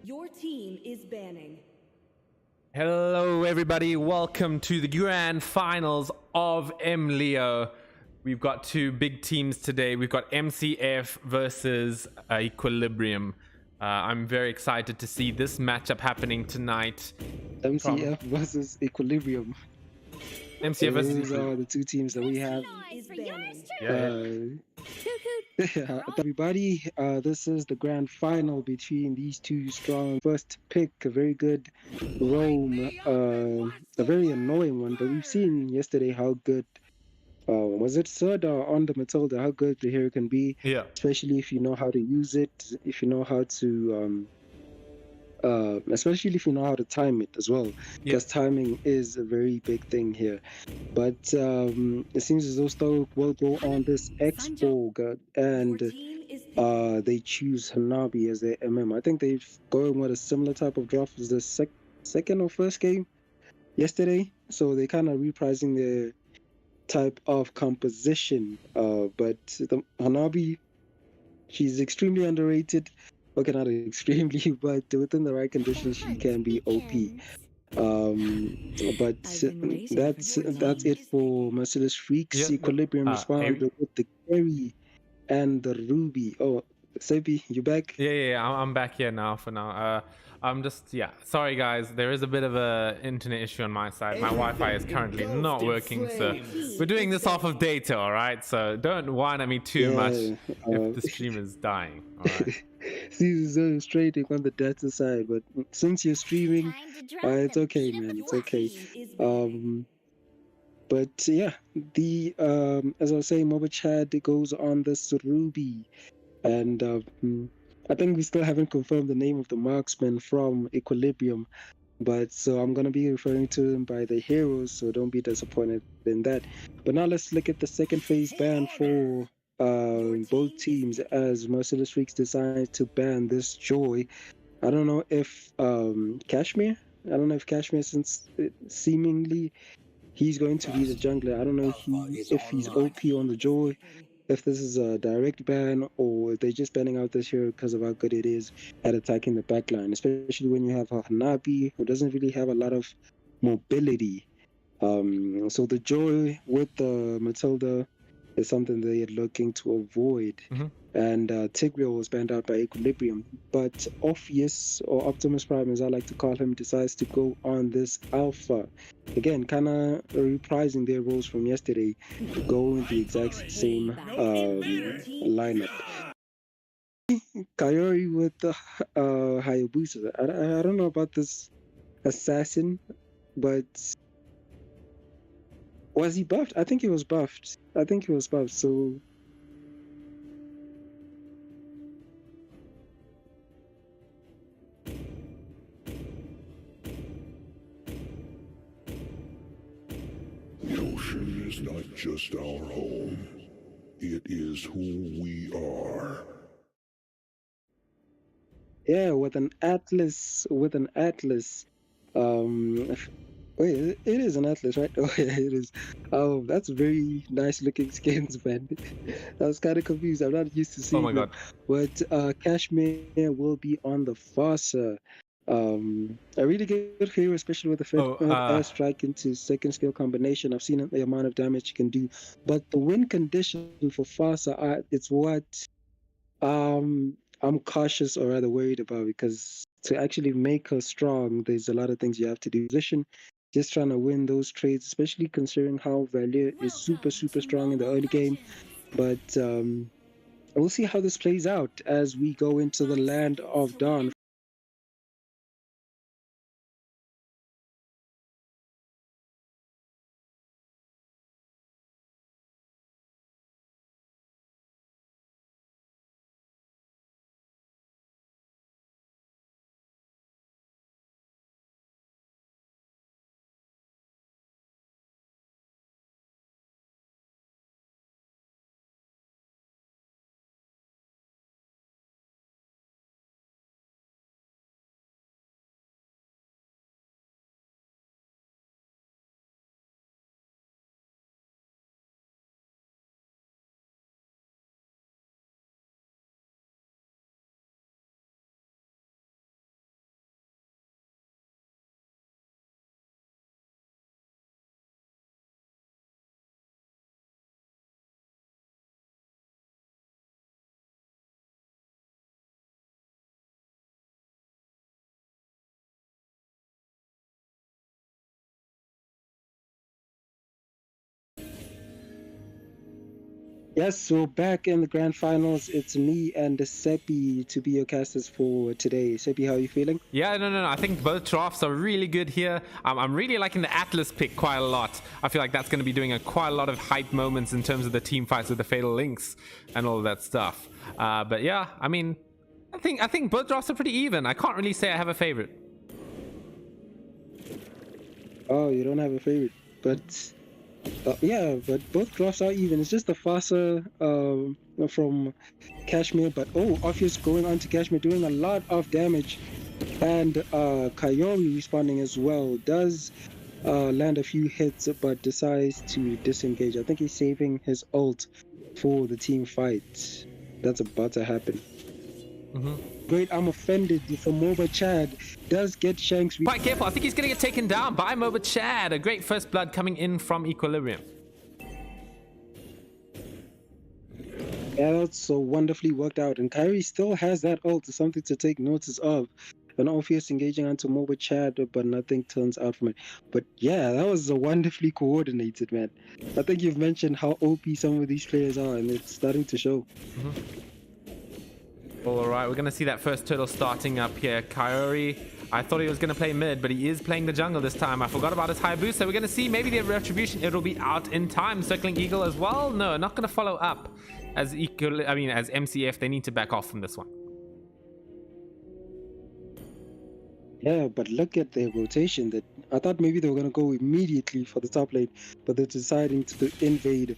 Your team is banning. Hello everybody, welcome to the grand finals of MLIO. We've got two big teams today. We've got MCF versus Equilibrium. I'm very excited to see this matchup happening tonight. MCF versus Equilibrium. MCF versus Those are the two teams that we have. Everybody, this is the grand final between these two strong. First pick, a very good roam, a very annoying one, but we've seen yesterday how good, was it Soda on the Matilda, how good the hero can be, especially if you know how to use it, if you know how to, especially if you know how to time it as well, because timing is a very big thing here. But it seems as though Stoke will go on this X-Org and they choose Hanabi as their MM. I think they've gone with a similar type of draft as the second or first game yesterday, so they're kind of reprising their type of composition. But the Hanabi, she's extremely underrated. Okay, not extremely, but within the right conditions, she can be OP. But that's it for Merciless Freaks. Equilibrium responded with the Carry and the Ruby. Oh, Sebi, you back? Yeah, I'm back here now for now. I'm just, sorry guys, there is a bit of a internet issue on my side. My Wi-Fi is currently not working, so we're doing this off of data, alright? So don't whine at me too much if the stream is dying, alright? Seems so frustrating on the data side, but since you're streaming, it's okay, man, it's okay. But yeah, the as I was saying, Mobile Chat goes on this Ruby, and I think we still haven't confirmed the name of the marksman from Equilibrium, but so I'm gonna be referring to him by the heroes, so don't be disappointed in that. But now let's look at the second phase ban for both teams as Merciless Freaks decides to ban this Joy. I don't know if Kashmir. I don't know if Kashmir, since seemingly he's going to be the jungler. I don't know if he's OP on the Joy, if this is a direct ban, or if they're just banning out this hero because of how good it is at attacking the backline, especially when you have a Hanabi who doesn't really have a lot of mobility. So the Joy with the Matilda is something they're looking to avoid. And Tigreal was banned out by Equilibrium. But Orpheus, or Optimus Prime as I like to call him, decides to go on this Alpha. Again, kind of reprising their roles from yesterday, going the exact same lineup. Kayori with the Hayabusa. I don't know about this assassin, but was he buffed? I think he was buffed. So the ocean is not just our home. It is who we are. Yeah, with an atlas. Wait, it is an atlas, right? Oh yeah, it is. Oh, that's very nice looking skins, man. I was kind of confused. I'm not used to seeing Oh my god. But Kashmir will be on the Fossa. A really good hero, especially with the airstrike into second skill combination. I've seen the amount of damage you can do, but the win condition for Fossa, it's what I'm cautious, or rather worried about, because to actually make her strong, there's a lot of things you have to do. Position, just trying to win those trades, especially considering how Valier is super strong in the early game. But we'll see how this plays out as we go into the land of Dawn. Yes, so back in the grand finals, it's me and Seppi to be your casters for today. Seppi, how are you feeling? Yeah, no. I think both drafts are really good here. I'm really liking the Atlas pick quite a lot. I feel like that's going to be doing quite a lot of hype moments in terms of the team fights with the Fatal Links and all of that stuff. But yeah, I mean, I think both drafts are pretty even. I can't really say I have a favorite. Oh, you don't have a favorite, but yeah, but both drafts are even. It's just the Fasa from Kashmir, but Orpheus going on to Kashmir, doing a lot of damage, and Kayori responding as well. Does land a few hits, but decides to disengage. I think he's saving his ult for the team fight. That's about to happen. Great, I'm offended for MOBA Chad. Does get Shanks. Quite careful. I think he's going to get taken down by MOBA Chad. A great first blood coming in from Equilibrium. Yeah, that's so wonderfully worked out. And Kyrie still has that ult, something to take notice of. An Orpheus engaging onto MOBA Chad, but nothing turns out from it. But yeah, that was wonderfully coordinated, man. I think you've mentioned how OP some of these players are, and it's starting to show. All right, we're going to see that first turtle starting up here. Kyori, I thought he was going to play mid, but he is playing the jungle this time. I forgot about his Hayabusa. We're going to see maybe the Retribution. It'll be out in time. Circling Eagle as well. No, not going to follow up. As MCF, they need to back off from this one. Yeah, but look at their rotation. That I thought maybe they were going to go immediately for the top lane, but they're deciding to invade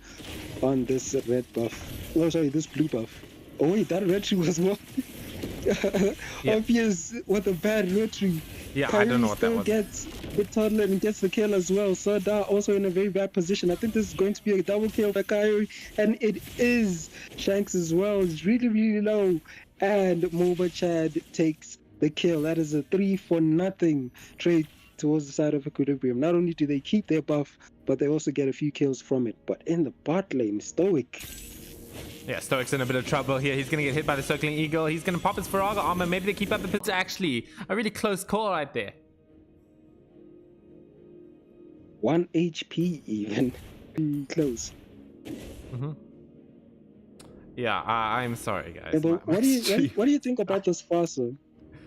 on this red buff. Oh, sorry, this blue buff. Oh wait, that red tree was what? Yeah. Obvious with a bad red tree. Yeah, Kyrie I don't know what that still was. gets the toddler and gets the kill as well. Sardar also in a very bad position. I think this is going to be a double kill by Kyrie, and it is. Shanks as well is really, really low, and MOBA Chad takes the kill. That is a 3-for-0 trade towards the side of Equilibrium. Not only do they keep their buff, but they also get a few kills from it. But in the bot lane, Stoic. Yeah, Stoic's in a bit of trouble here. He's going to get hit by the Circling Eagle. He's going to pop his Faraga armor. Maybe they keep up the pits. Actually, a really close call right there. 1 HP even. Close. Yeah, I'm sorry, guys. Yeah, but My what do stream- you think about this Fasa?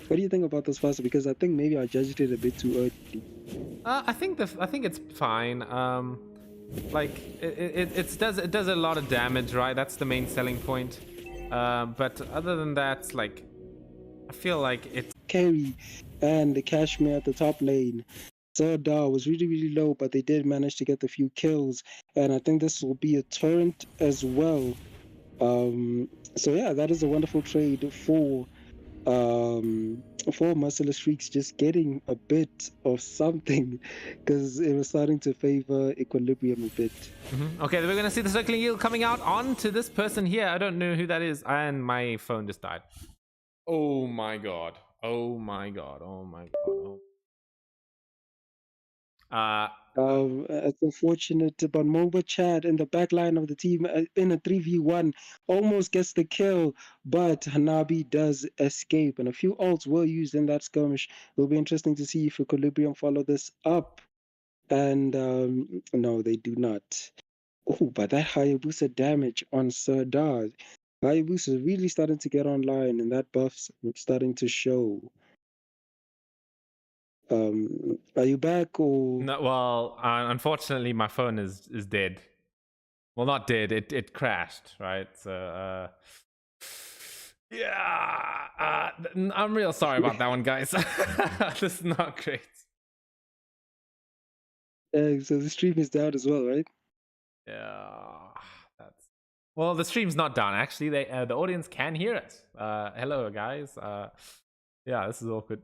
What do you think about this Fasa? Because I think maybe I judged it a bit too early. I think it's fine. Like it does a lot of damage, right? That's the main selling point. But other than that, like I feel like it's Carry and the Kashmir at the top lane. Sardar was really, really low, but they did manage to get the few kills. And I think this will be a torrent as well. So yeah, that is a wonderful trade for Merciless Freaks, just getting a bit of something because it was starting to favor Equilibrium a bit. okay. We're gonna see the Circling Eagle coming out onto this person here. I don't know who that is, and my phone just died. Oh my god. Oh my god. Oh my god. It's unfortunate, but MOBA Chad in the back line of the team in a 3v1 almost gets the kill, but Hanabi does escape, and a few ults were used in that skirmish. It'll be interesting to see if Equilibrium follow this up, and no, they do not. Oh, but that Hayabusa damage on Sardar. Hayabusa is really starting to get online, and that buff's starting to show. Are you back or? No, well, unfortunately, my phone is dead. Well, not dead. It crashed, right? So, yeah, I'm real sorry about that one, guys. This is not great. So the stream is down as well, right? Yeah, that's well. The stream's not down. Actually, the audience can hear it. Hello, guys. Yeah, this is awkward.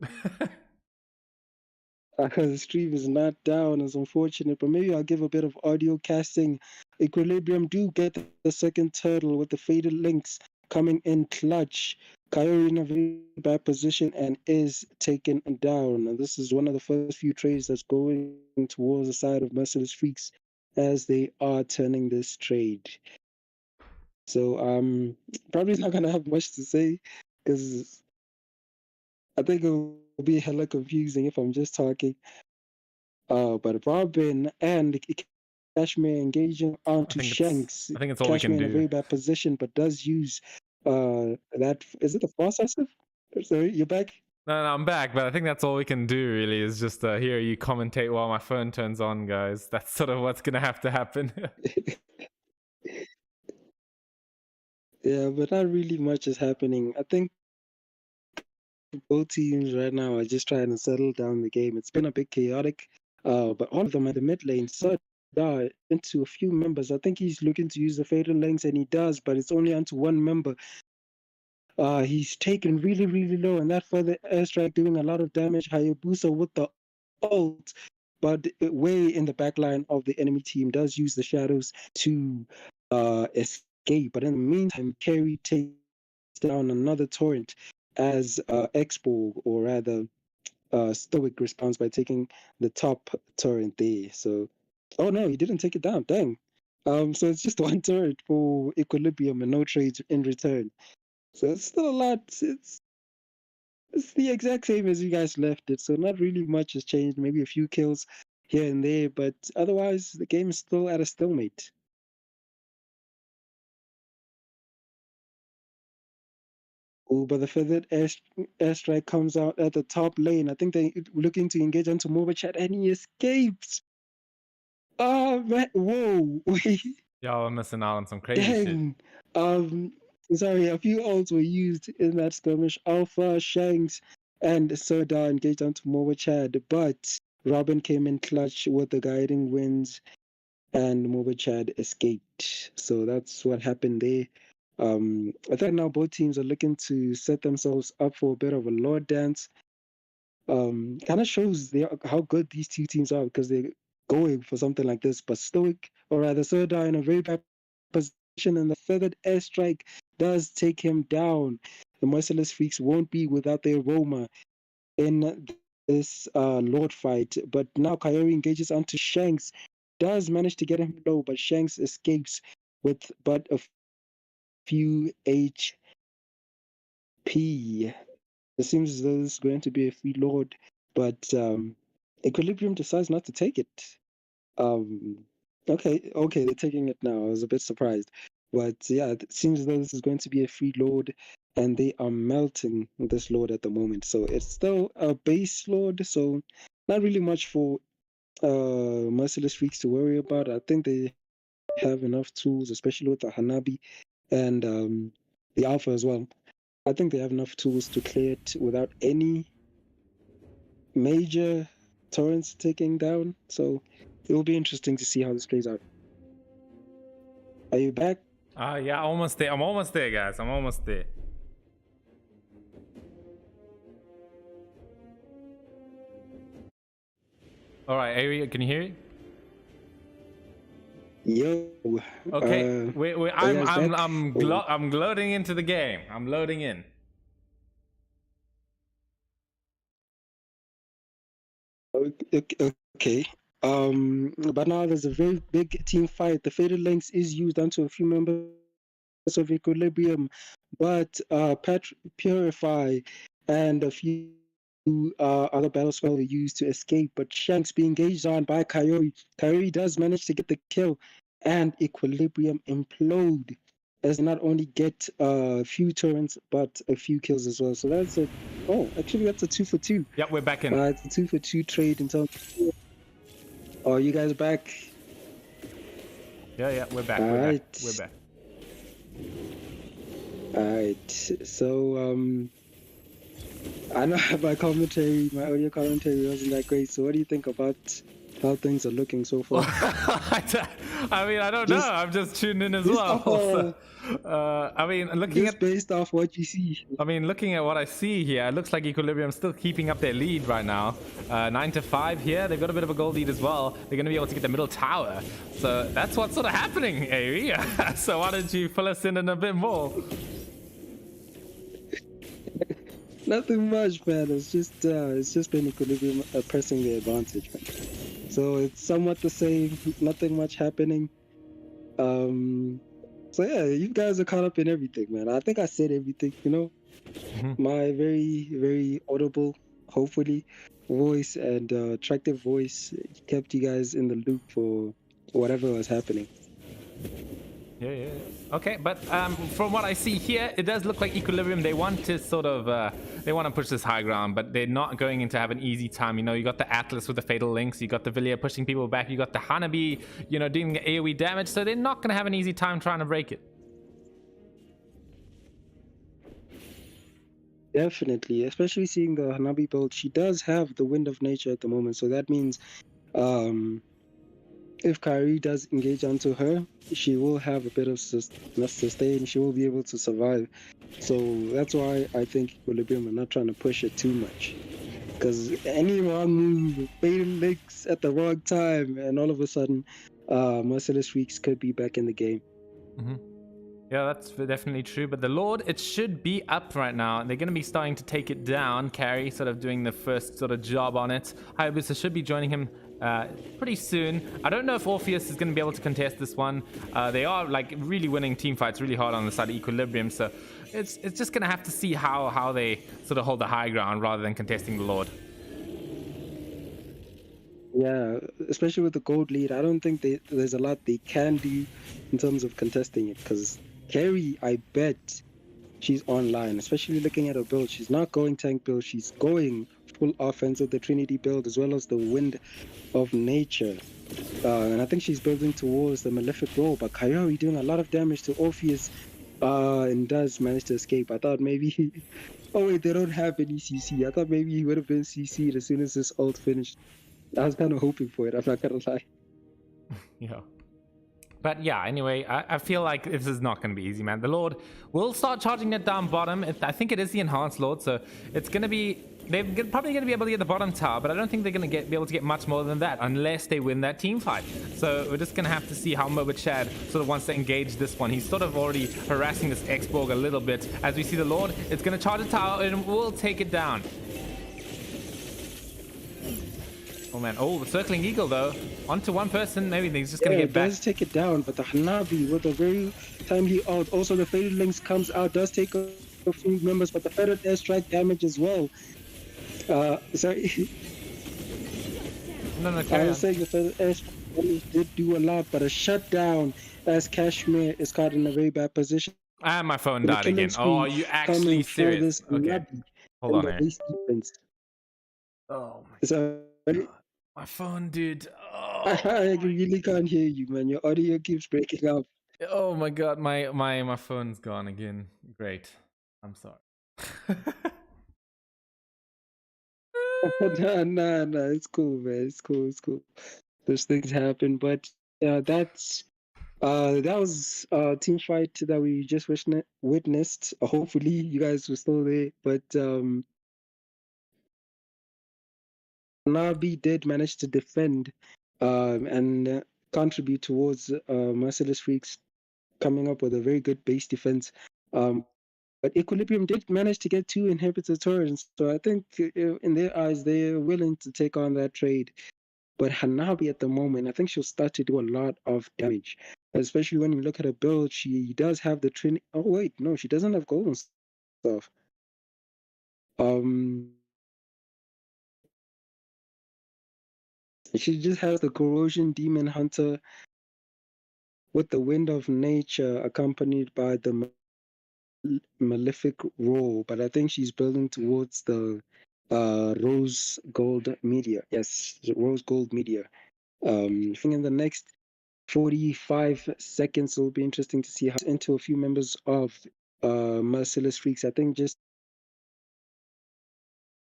The stream is not down, is unfortunate, but maybe I'll give a bit of audio casting. Equilibrium do get the second turtle with the faded links coming in clutch. Kyrie in a very bad position and is taken down. And this is one of the first few trades that's going towards the side of Merciless Freaks as they are turning this trade. So probably not gonna have much to say because I think it'll be hella confusing if I'm just talking. But Robin and Kashmir engaging onto Shanks. I think it's all we can Kashmir in a do. very bad position, but does use that. Is it the fast passive? Sorry, you're back. No, I'm back, but I think that's all we can do. Really, is just hear you commentate while my phone turns on, guys. That's sort of what's gonna have to happen. Yeah, but not really much is happening. I think both teams right now are just trying to settle down the game. It's been a bit chaotic, but all of them at the mid lane. Sardar into a few members. I think he's looking to use the fatal links, and he does, but it's only onto one member. He's taken really, really low, and that further airstrike doing a lot of damage. Hayabusa with the ult, but way in the back line of the enemy team does use the shadows to escape. But in the meantime, Carry takes down another torrent as Expo, or rather Stoic, responds by taking the top turret there. So, oh no, he didn't take it down. Dang. So it's just one turret for Equilibrium and no trades in return. So it's still a lot. It's the exact same as you guys left it. So not really much has changed. Maybe a few kills here and there, but otherwise the game is still at a stalemate. Oh, but the feathered airstrike comes out at the top lane. I think they're looking to engage onto Mobile Chat, and he escapes. Oh man! Whoa! Y'all are missing out on some crazy shit. Dang. Sorry, a few ults were used in that skirmish. Alpha, Shanks, and Soda engaged onto Mobile Chad, but Robin came in clutch with the guiding winds, and Mobile Chad escaped. So that's what happened there. I think now both teams are looking to set themselves up for a bit of a Lord dance. Kind of shows how good these two teams are, because they're going for something like this. But Stoic, or rather Soda, in a very bad position, and the feathered airstrike does take him down. The Merciless Freaks won't be without their Roma in this Lord fight. But now Coyote engages onto Shanks, does manage to get him low, but Shanks escapes with but a few HP. It seems as though this is going to be a free Lord, but Equilibrium decides not to take it. Okay, they're taking it now. I was a bit surprised. But yeah, it seems as though this is going to be a free Lord, and they are melting this Lord at the moment. So it's still a base Lord, so not really much for Merciless Freaks to worry about. I think they have enough tools, especially with the Hanabi and the Alpha as well. I think they have enough tools to clear it without any major torrents taking down. So it will be interesting to see how this plays out. Are you back? Yeah, almost there. I'm almost there, guys. I'm almost there. All right, Ari, can you hear it? Yo. Okay, I'm Or- loading into the game. I'm loading in. Okay. But now there's a very big team fight. The Fatal Links is used onto a few members of Equilibrium, but Purify and a few other battle spells were used to escape. But Shanks being engaged on by Coyote. Coyote does manage to get the kill, and Equilibrium implode, as they not only get a few turns but a few kills as well. So that's actually that's a 2 for 2. Yep, we're back in. It's a 2 for 2 trade in terms. Oh, you guys back? Yeah, we're back. We're back. All right. So I know my audio commentary wasn't that great. So what do you think about how things are looking so far? I mean, I don't know. I'm just tuned in as well. I mean, based off what you see. I mean, looking at what I see here, it looks like Equilibrium's still keeping up their lead right now. 9-5 here. They've got a bit of a gold lead as well. They're going to be able to get the middle tower. So that's what's sort of happening, Ari. So why don't you fill us in a bit more? Nothing much, man. It's just been Equilibrium pressing the advantage, man. So it's somewhat the same. Nothing much happening. So yeah, you guys are caught up in everything, man. I think I said everything, My very, very audible, hopefully, voice and attractive voice kept you guys in the loop for whatever was happening. Yeah. Okay, but from what I see here, it does look like Equilibrium. They want to sort of they want to push this high ground, but they're not going to have an easy time. You know, you got the Atlas with the fatal links, you got the Villiers pushing people back, you got the Hanabi, you know, doing the AoE damage. So they're not going to have an easy time trying to break it. Definitely, especially seeing the Hanabi build. She does have the Wind of Nature at the moment, so that means if Kyrie does engage onto her, she will have a bit of sustain. She will be able to survive. So that's why I think Equilibrium are not trying to push it too much. Because any wrong move, fatal links at the wrong time, and all of a sudden, Merciless Freaks could be back in the game. Yeah, that's definitely true. But the Lord, it should be up right now. They're going to be starting to take it down. Carrie sort of doing the first sort of job on it. Hayabusa should be joining him pretty soon. I don't know if Orpheus is going to be able to contest this one. They are like really winning team fights really hard on the side of Equilibrium. So it's just going to have to see how they sort of hold the high ground rather than contesting the Lord. Yeah, especially with the gold lead, I don't think there's a lot they can do in terms of contesting it. Because Carrie, I bet she's online, especially looking at her build. She's not going tank build, she's going full offense with the Trinity build as well as the Wind of Nature. And I think she's building towards the Malefic Roll, but Kyrie doing a lot of damage to Orpheus and does manage to escape. I thought maybe... oh wait, they don't have any CC. I thought maybe he would have been CC'd as soon as this ult finished. I was kind of hoping for it, I'm not gonna lie. Yeah. But yeah, anyway, I feel like this is not going to be easy, man. The Lord will start charging it down bottom. I think it is the Enhanced Lord, so it's going to be... They're probably going to be able to get the bottom tower, but I don't think they're going to be able to get much more than that unless they win that team fight. So we're just going to have to see how Mobichad sort of wants to engage this one. He's sort of already harassing this X-Borg a little bit. As we see the Lord, it's going to charge the tower and will take it down. Oh man, oh, the Circling Eagle though. Onto one person, maybe he's just gonna get back. It does take it down, but the Hanabi with a very timely ult. Also the Fated Links comes out, does take a few members, but the Feathered Airstrike damage as well. Sorry. No, I was saying the Feathered Airstrike damage did do a lot, but a shutdown as Kashmir is caught in a very bad position. Ah, my phone died again. Oh, are you actually serious? Okay. Hold on here. Oh my God. My phone, dude. Oh. I really can't hear you, man. Your audio keeps breaking up. Oh my God, my phone's gone again. Great. I'm sorry. No, it's cool, man. It's cool. Those things happen, but that was a team fight that we just witnessed. Hopefully, you guys were still there, but Nabi did manage to defend and contribute towards Merciless Freaks coming up with a very good base defense. But Equilibrium did manage to get 2 inhibitor turrets, so I think in their eyes they're willing to take on that trade. But Hanabi at the moment, I think she'll start to do a lot of damage, especially when you look at her build. She does have the Trinity. Oh wait, no, she doesn't have golden stuff. She just has the Corrosion Demon Hunter with the Wind of Nature accompanied by the Malefic Roll, but I think she's building towards the Rose Gold Meteor. Yes, Rose Gold Meteor. I think in the next 45 seconds it'll be interesting to see how into a few members of Merciless Freaks. I think just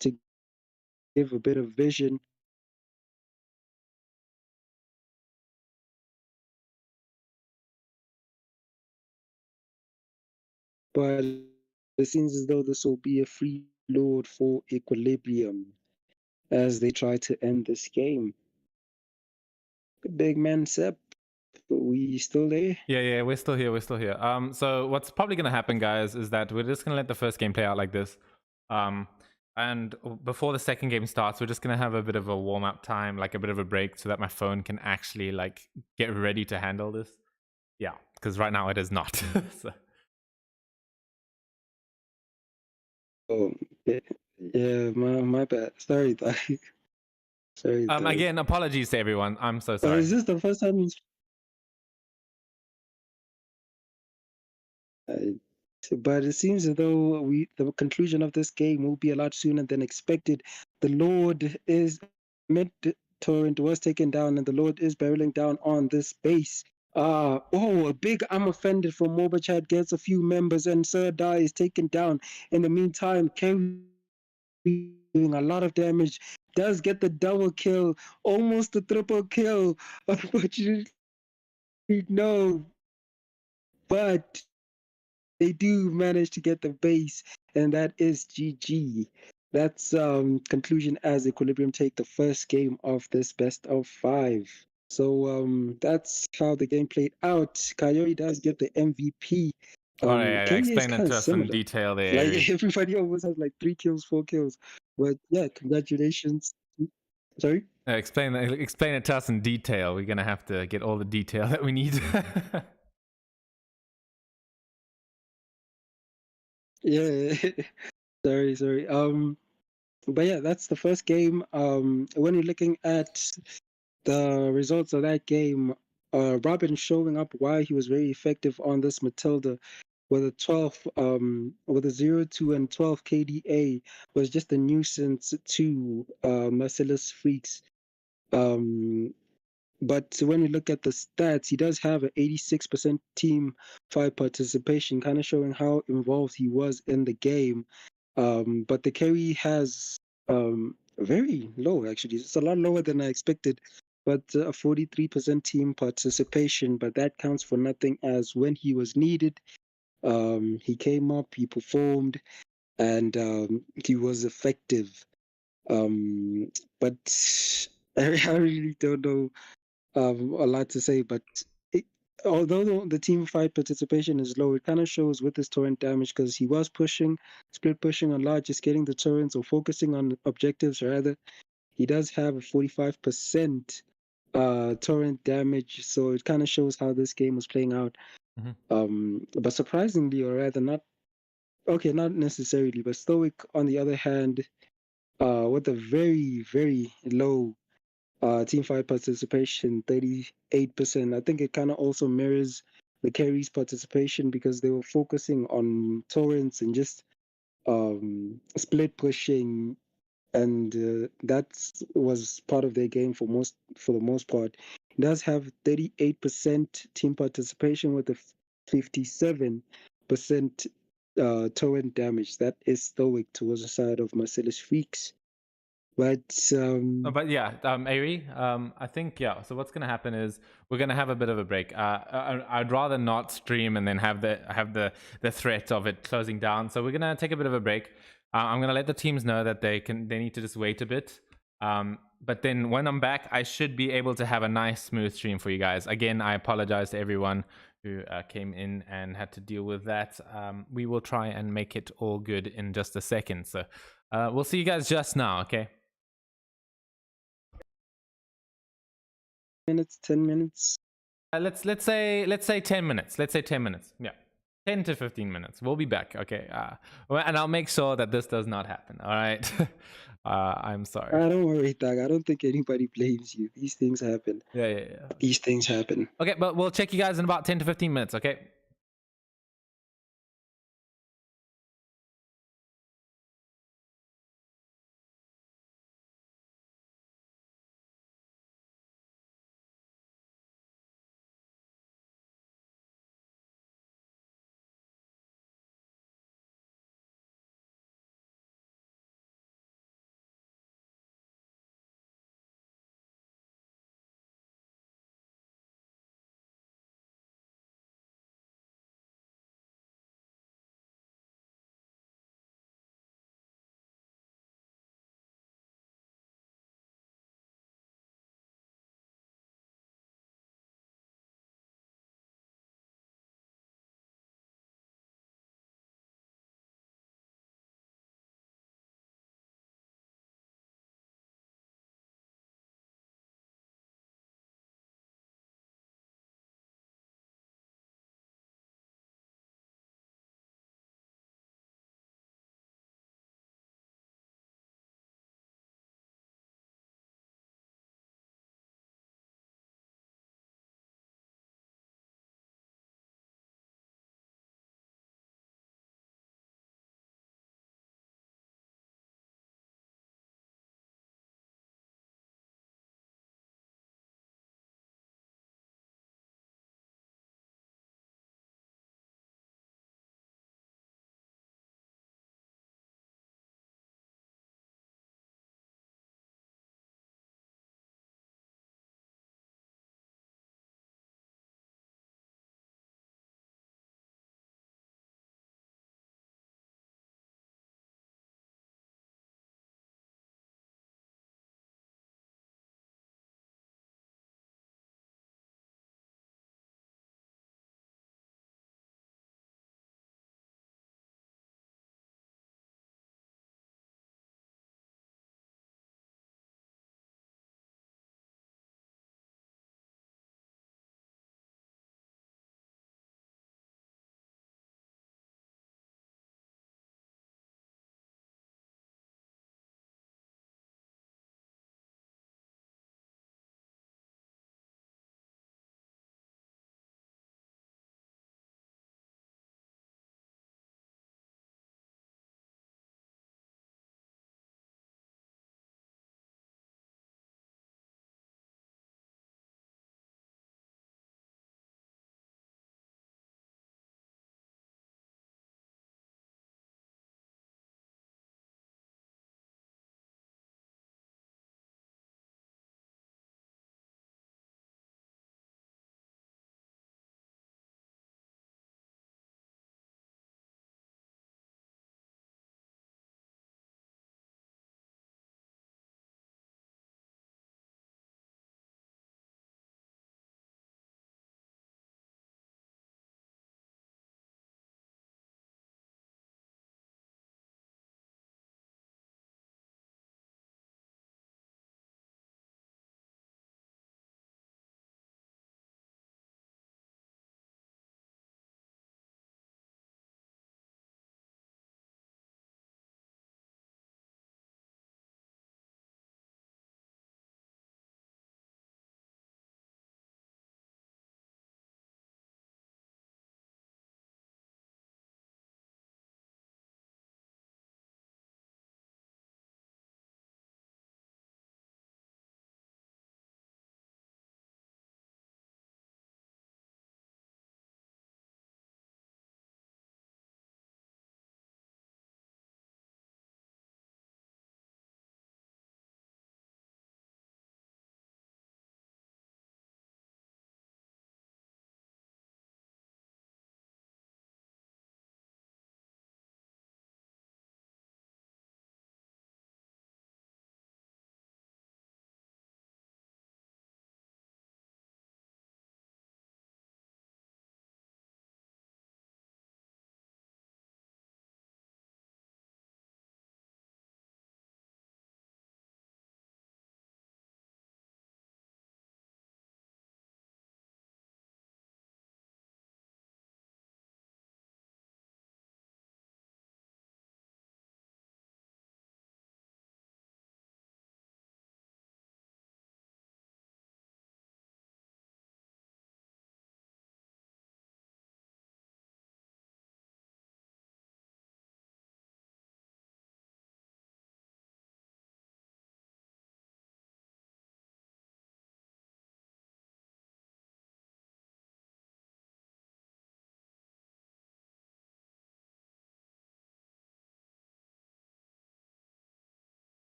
to give a bit of vision. But it seems as though this will be a free load for Equilibrium as they try to end this game. Big man Sep, we still there? Yeah, we're still here. So what's probably gonna happen, guys, is that we're just gonna let the first game play out like this. And before the second game starts, we're just gonna have a bit of a warm-up time, like a bit of a break, so that my phone can actually like get ready to handle this. Yeah, because right now it is not. So. Oh, yeah, my bad. Sorry, Sorry. Again, apologies to everyone. I'm so sorry. Is this the first time But it seems as though the conclusion of this game will be a lot sooner than expected. The Lord is mid torrent was taken down, and the Lord is barreling down on this base. A big I'm offended from Mobile Chat gets a few members, and Sir Die is taken down. In the meantime, Kerry doing a lot of damage, does get the double kill, almost the triple kill. Unfortunately, no, but they do manage to get the base, and that is GG. That's conclusion as Equilibrium take the first game of this best of 5. So that's how the game played out. Coyote does get the MVP. All right, Kerry is explain it kind of to us in similar. detail there, Like Ari. everybody almost has like 3 kills, 4 kills. But yeah, congratulations. Sorry? Explain it to us in detail. We're gonna have to get all the detail that we need. Yeah. sorry. But yeah, that's the first game. When you're looking at the results of that game, Robin showing up why he was very effective on this Matilda with a 12, with a 0, 2, and 12 KDA was just a nuisance to Merciless Freaks. Um, but when you look at the stats, he does have an 86% team fight participation, kind of showing how involved he was in the game. But the carry has very low, actually. It's a lot lower than I expected, but a 43% team participation. But that counts for nothing, as when he was needed, he came up, he performed, and he was effective. Um, but I really don't know a lot to say, but it, although the team fight participation is low, it kind of shows with his torrent damage, because he was pushing, split pushing a lot, just getting the torrents or focusing on objectives rather. He does have a 45% torrent damage, so it kind of shows how this game was playing out. But surprisingly, or rather not, okay, not necessarily, but Stoic on the other hand, with a very, very low team fight participation, 38%. I think it kind of also mirrors the carries participation, because they were focusing on torrents and just split pushing, and that was part of their game for the most part. It does have 38% team participation with a 57% torrent damage. That is stoic towards the side of Merciless Freaks. But But yeah, Ari, I think yeah. So what's gonna happen is we're gonna have a bit of a break. I'd rather not stream and then have the threat of it closing down. So we're gonna take a bit of a break. I'm gonna let the teams know that they need to just wait a bit. But then when I'm back, I should be able to have a nice smooth stream for you guys. Again, I apologize to everyone who came in and had to deal with that. We will try and make it all good in just a second. So we'll see you guys just now. Okay. minutes, 10 minutes. Let's say 10 minutes. Let's say 10 minutes. Yeah. 10 to 15 minutes. We'll be back. Okay. And I'll make sure that this does not happen. All right. I'm sorry. Don't worry, Doug. I don't think anybody blames you. These things happen. Yeah. These things happen. Okay, but we'll check you guys in about 10 to 15 minutes. Okay.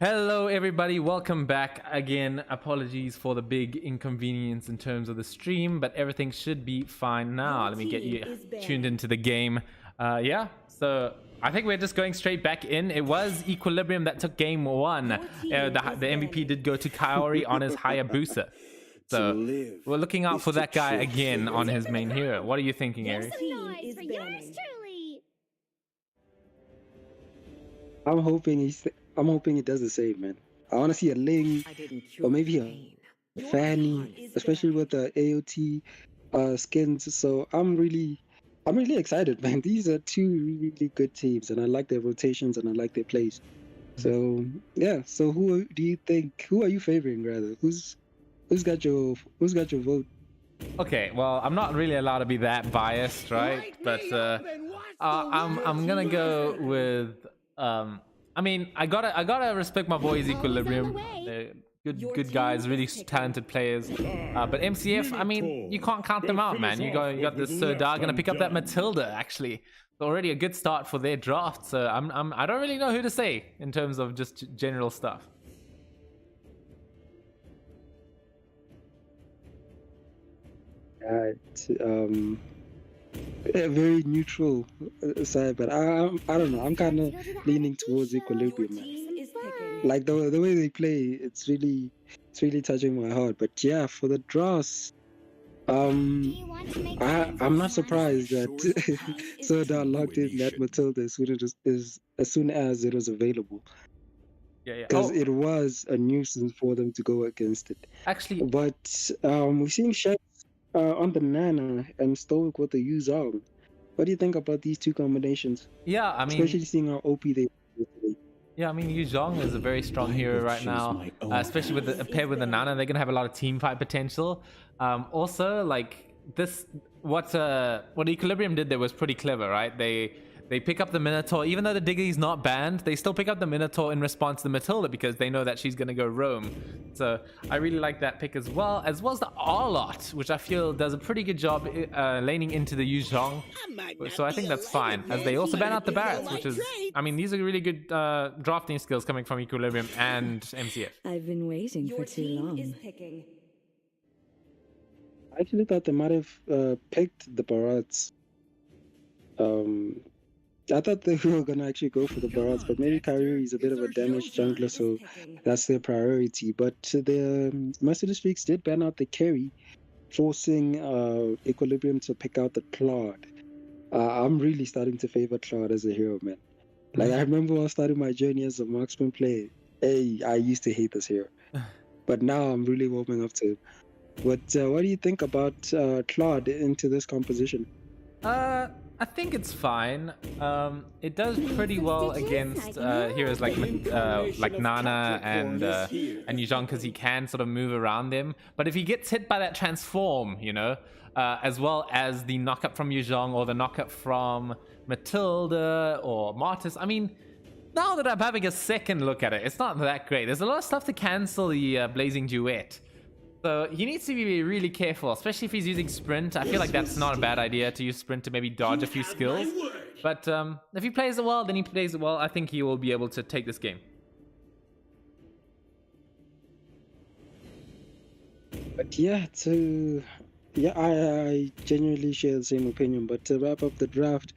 Hello everybody, welcome back again. Apologies for the big inconvenience in terms of the stream, but everything should be fine now. Let me get you tuned into the game. Yeah, so I think we're just going straight back in. It was Equilibrium that took game one. The MVP did go to Kaori on his Hayabusa. So we're looking out for that guy again on his main hero. What are you thinking, Ari? I'm hoping he does the same, man. I want to see a Ling or maybe a Fanny, especially with the AOT skins. So I'm really excited, man. These are two really good teams, and I like their rotations and I like their plays. So yeah. So who are you favoring rather? Who's got your vote? Okay, well, I'm not really allowed to be that biased, right? But I'm gonna go with I mean, I gotta respect my boys Equilibrium. They're good guys, really talented players. But MCF, I mean, you can't count them out, man. You got this Serdar gonna pick up that Matilda. Actually, it's already a good start for their draft. So I don't really know who to say in terms of just general stuff. A very neutral side, but I don't know. I'm kind of leaning towards Equilibrium, man. Like the way they play, it's really touching my heart. But yeah, for the draws, I'm not surprised that Serdar locked in that Matilda as soon as it was available. Yeah. Because it was a nuisance for them to go against it. Actually, but we're seeing shots on the Nana and Stoic with the Yuzong. What do you think about these two combinations? Yeah, I mean, especially seeing how OP they are today. Yeah, I mean, Yu Zhong is a very strong hero right now, especially with the paired with the Nana. They're gonna have a lot of team fight potential. Also, like this, what Equilibrium did there was pretty clever, right? They pick up the Minotaur, even though the Diggy's not banned. They still pick up the Minotaur in response to the Matilda because they know that she's gonna go roam. So I really like that pick as well as the Arlot, which I feel does a pretty good job laning into the Yu Zhong. So I think that's fine. As they also ban out the Barretts, which is, I mean, these are really good drafting skills coming from Equilibrium and MCF. I've been waiting for too long. I actually thought they might have picked the Barretts. I thought they were gonna actually go for the Barretts, but maybe Kairi is a bit of a damaged jungler, so that's their priority. But the Merciless Freaks did ban out the carry, forcing Equilibrium to pick out the Claude. I'm really starting to favor Claude as a hero, man. Like, I remember when I started my journey as a marksman player, I used to hate this hero. But now I'm really warming up to it. But what do you think about Claude into this composition? I think it's fine. It does pretty well against heroes like Nana and Yu Zhong because he can sort of move around them. But if he gets hit by that transform, you know, as well as the knockup from Yu Zhong or the knockup from Matilda or Martis, I mean, now that I'm having a second look at it, it's not that great. There's a lot of stuff to cancel the Blazing Duet. So he needs to be really careful, especially if he's using Sprint. I feel like that's not a bad idea to use Sprint to maybe dodge a few skills. But if he plays it well, then he plays it well. I think he will be able to take this game. But yeah, I genuinely share the same opinion. But to wrap up the draft,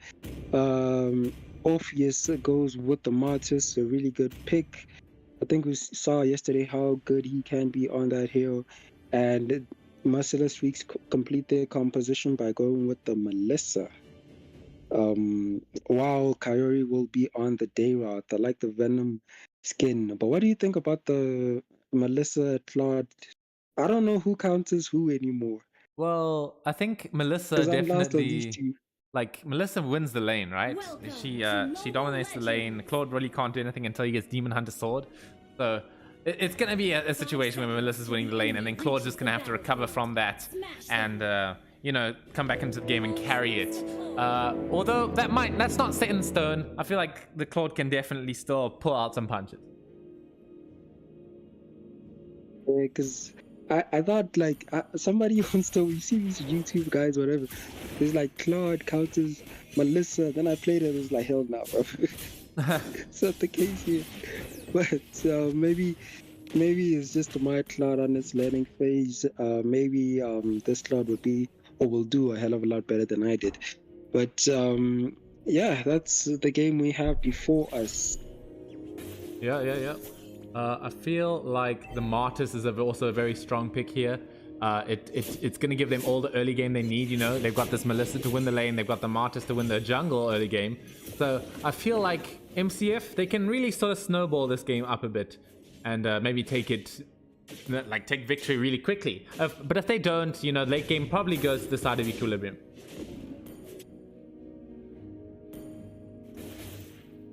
Orpheus goes with the Martis, a really good pick. I think we saw yesterday how good he can be on that hero. And Merciless Freaks complete their composition by going with the Melissa. While Kaori will be on the day route. I like the Venom skin. But what do you think about the Melissa Claude? I don't know who counts as who anymore. Well, I think Melissa definitely, like, Melissa wins the lane, right? She dominates the lane. Claude really can't do anything until he gets Demon Hunter Sword. So it's going to be a situation where Melissa's winning the lane, and then Claude's just going to have to recover from that and, you know, come back into the game and carry it. Although that's not set in stone. I feel like the Claude can definitely still pull out some punches. Yeah, because I thought, like, somebody wants to, you see these YouTube guys, whatever, there's like Claude counters Melissa, then I played it, it was like, hell no, bro. It's not the case here. but maybe it's just my cloud on its learning phase. Maybe this cloud would be or will do a hell of a lot better than I did. But yeah, that's the game we have before us. Yeah. I feel like the Martyrs is also a very strong pick here. It's going to give them all the early game they need, you know. They've got this Melissa to win the lane. They've got the Martyrs to win the jungle early game. So I feel like MCF, they can really sort of snowball this game up a bit and maybe take victory really quickly. But if they don't, you know, late game probably goes to the side of Equilibrium.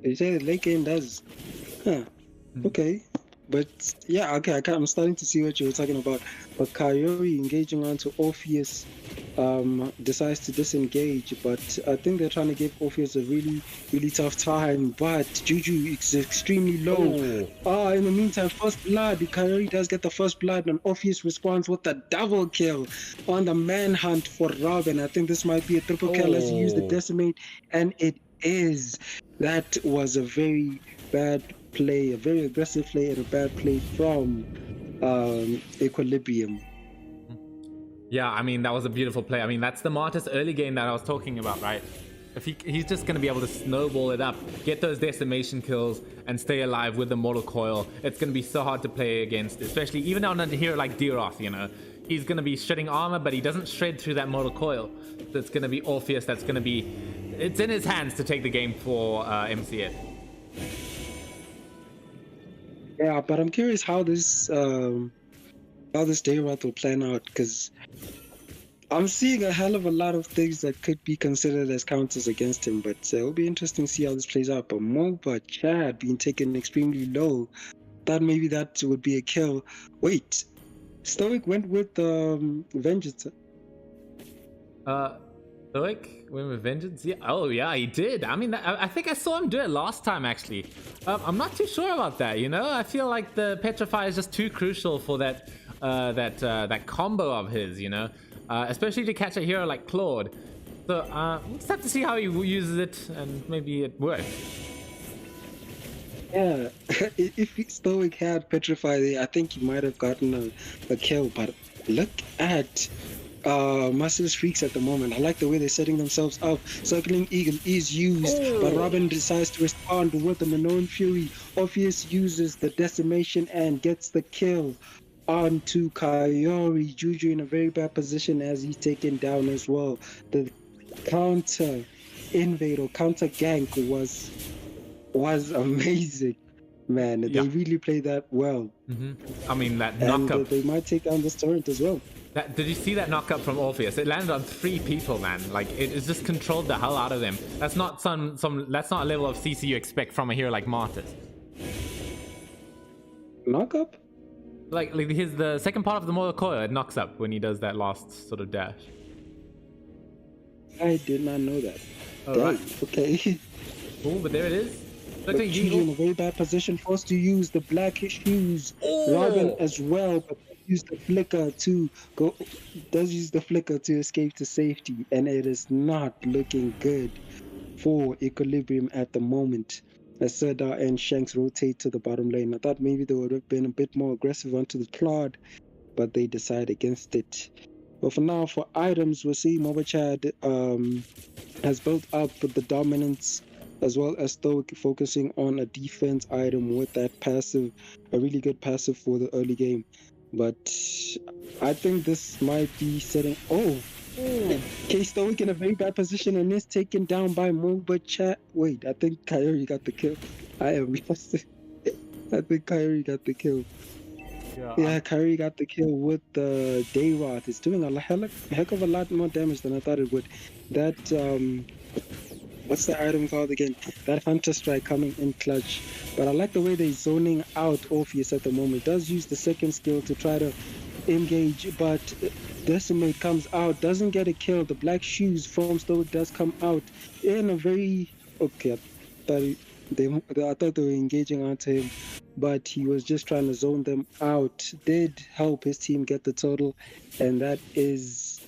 You say the late game does. Huh. Okay. But yeah, okay, I'm starting to see what you were talking about. But Coyote engaging onto Orpheus decides to disengage, but I think they're trying to give Orpheus a really, really tough time. But Juju is extremely low. In the meantime, first blood. Coyote does get the first blood, and Orpheus responds with a double kill on the manhunt for Robin. I think this might be a triple kill as he used the decimate, and it is. That was a very bad play, a very aggressive play, and a bad play from Equilibrium. Yeah, I mean, that was a beautiful play. I mean, that's the Martyrs early game that I was talking about, right? If he's just going to be able to snowball it up, get those decimation kills, and stay alive with the Mortal Coil, it's going to be so hard to play against, especially even on a hero like Diroth, you know? He's going to be shredding armor, but he doesn't shred through that Mortal Coil. So it's going to be Orpheus that's going to be... It's in his hands to take the game for MCF. Yeah, but I'm curious how this Diroth will plan out, because I'm seeing a hell of a lot of things that could be considered as counters against him, but it'll be interesting to see how this plays out. But Moba Chad being taken extremely low, thought maybe that would be a kill. Wait, Stoic went with Vengeance. Stoic went with Vengeance? Yeah. Oh, yeah, he did. I mean, I think I saw him do it last time, actually. I'm not too sure about that, you know? I feel like the Petrify is just too crucial for that combo of his, you know? Especially to catch a hero like Claude. So we'll just have to see how he uses it, and maybe it works. Yeah, if Stoic had Petrify there, I think he might have gotten a kill. But look at Merciless Freaks at the moment. I like the way they're setting themselves up. Circling Eagle is used, but Robin decides to respond with the Minoan Fury. Orpheus uses the decimation and gets the kill onto Coyote. Juju in a very bad position as he's taken down as well. The counter invade or counter gank was amazing, man. Yeah. They really played that well. I mean, that And knockup. they might take down this turret as well. Did you see that knockup from Orpheus? It landed on 3 people, man. Like, it's just controlled the hell out of them. That's not that's not a level of CC you expect from a hero like Martyrs. Knockup? Like the second part of the Mortal Coil, it knocks up when he does that last sort of dash. I did not know that. All right. Okay. Oh, but there it is. But Juju in a very bad position, forced to use the black shoes. Robin as well, but use the flicker to go. Does use the flicker to escape to safety, and it is not looking good for Equilibrium at the moment. As Serdar and Shanks rotate to the bottom lane. I thought maybe they would have been a bit more aggressive onto the Claude, but they decide against it. But for now, for items, we'll see Mobachad has built up the dominance, as well as Stoic focusing on a defense item with that passive, a really good passive for the early game. But I think this might be setting... Okay, Stoic in a very bad position and is taken down by Mobachad. Wait, I think Coyote got the kill. I think Coyote got the kill. Yeah, Kyrie got the kill with the Diroth. It's doing a heck of a lot more damage than I thought it would. That, what's the item called again? That Hunter Strike coming in clutch. But I like the way they're zoning out Orpheus at the moment. Does use the second skill to try to engage, but Decimate comes out, doesn't get a kill. The black shoes from Stoic does come out in a very... Okay, I thought they were engaging onto him, but he was just trying to zone them out. Did help his team get the total, and that is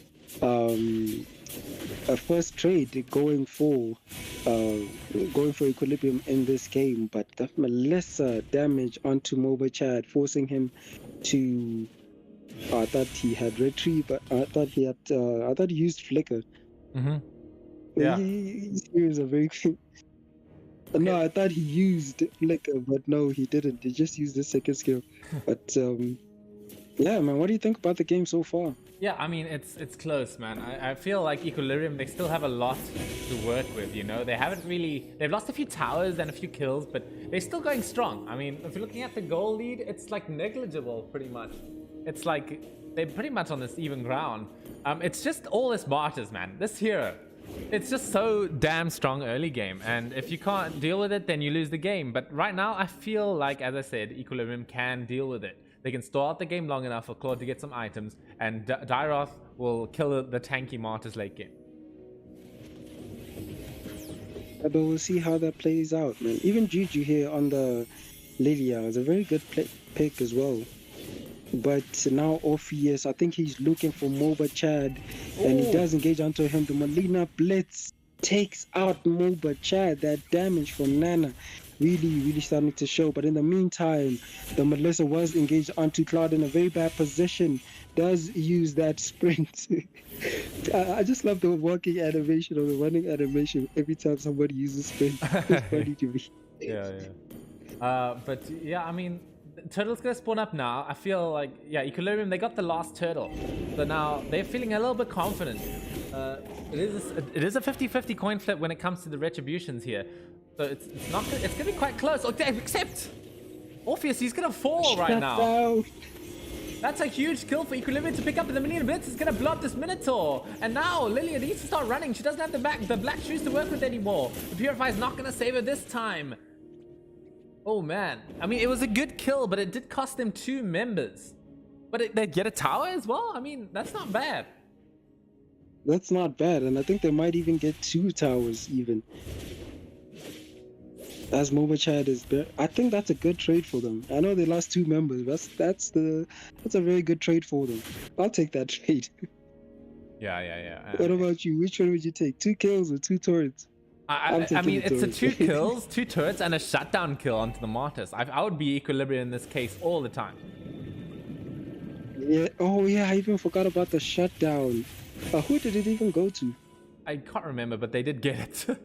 a first trade going for Equilibrium in this game, but the Melissa damage onto Mobile Chad, forcing him to. I thought he had retrieve, but I thought he used Flicker. Mm-hmm. Yeah. He was a very. No, I thought he used Flicker, but no, he didn't. He just used the second skill. But yeah, man, what do you think about the game so far? Yeah, I mean, it's close, man. I feel like Equilibrium, they still have a lot to work with, you know? They've lost a few towers and a few kills, but they're still going strong. I mean, if you're looking at the goal lead, it's like negligible, pretty much. It's like they're pretty much on this even ground. It's just all this Martyrs, man. This hero, it's just so damn strong early game, and if you can't deal with it, then you lose the game. But right now, I feel like, as I said, Equilibrium can deal with it. They can stall out the game long enough for Claude to get some items, and Dyroth will kill the tanky Martyrs late game. But we'll see how that plays out, man. Even Juju here on the Lilia is a very good pick as well. But now Orpheus, I think he's looking for Moba Chad, and he does engage onto him. The Molina Blitz takes out Moba Chad. That damage from Nana really starting to show. But in the meantime, the Melissa was engaged onto Claude in a very bad position. Does use that sprint. I just love the walking animation or the running animation every time somebody uses sprint. It's funny to me. Yeah. But yeah, I mean, Turtle's gonna spawn up now. I feel like, yeah, Equilibrium, they got the last turtle, so now they're feeling a little bit confident. It is a 50-50 coin flip when it comes to the retributions here, so it's gonna be quite close. Except Orpheus, he's gonna fall right now. That's a huge kill for Equilibrium to pick up, and the Molina Blitz is gonna blow up this Minotaur. And now Lilia needs to start running. She doesn't have the black shoes to work with anymore. The Purify is not gonna save her this time. Oh man, I mean, it was a good kill, but it did cost them 2 members. But they get a tower as well? I mean, that's not bad. That's not bad, and I think they might even get 2 towers even. As Moba Chad is there. I think that's a good trade for them. I know they lost 2 members. That's a very good trade for them. I'll take that trade. Yeah. What about you? Which one would you take? 2 kills or 2 turrets? I mean, it's a 2 kills, 2 turrets, and a shutdown kill onto the Martyrs. I would be Equilibrium in this case all the time. Yeah. Oh yeah, I even forgot about the shutdown. Who did it even go to? I can't remember, but they did get it.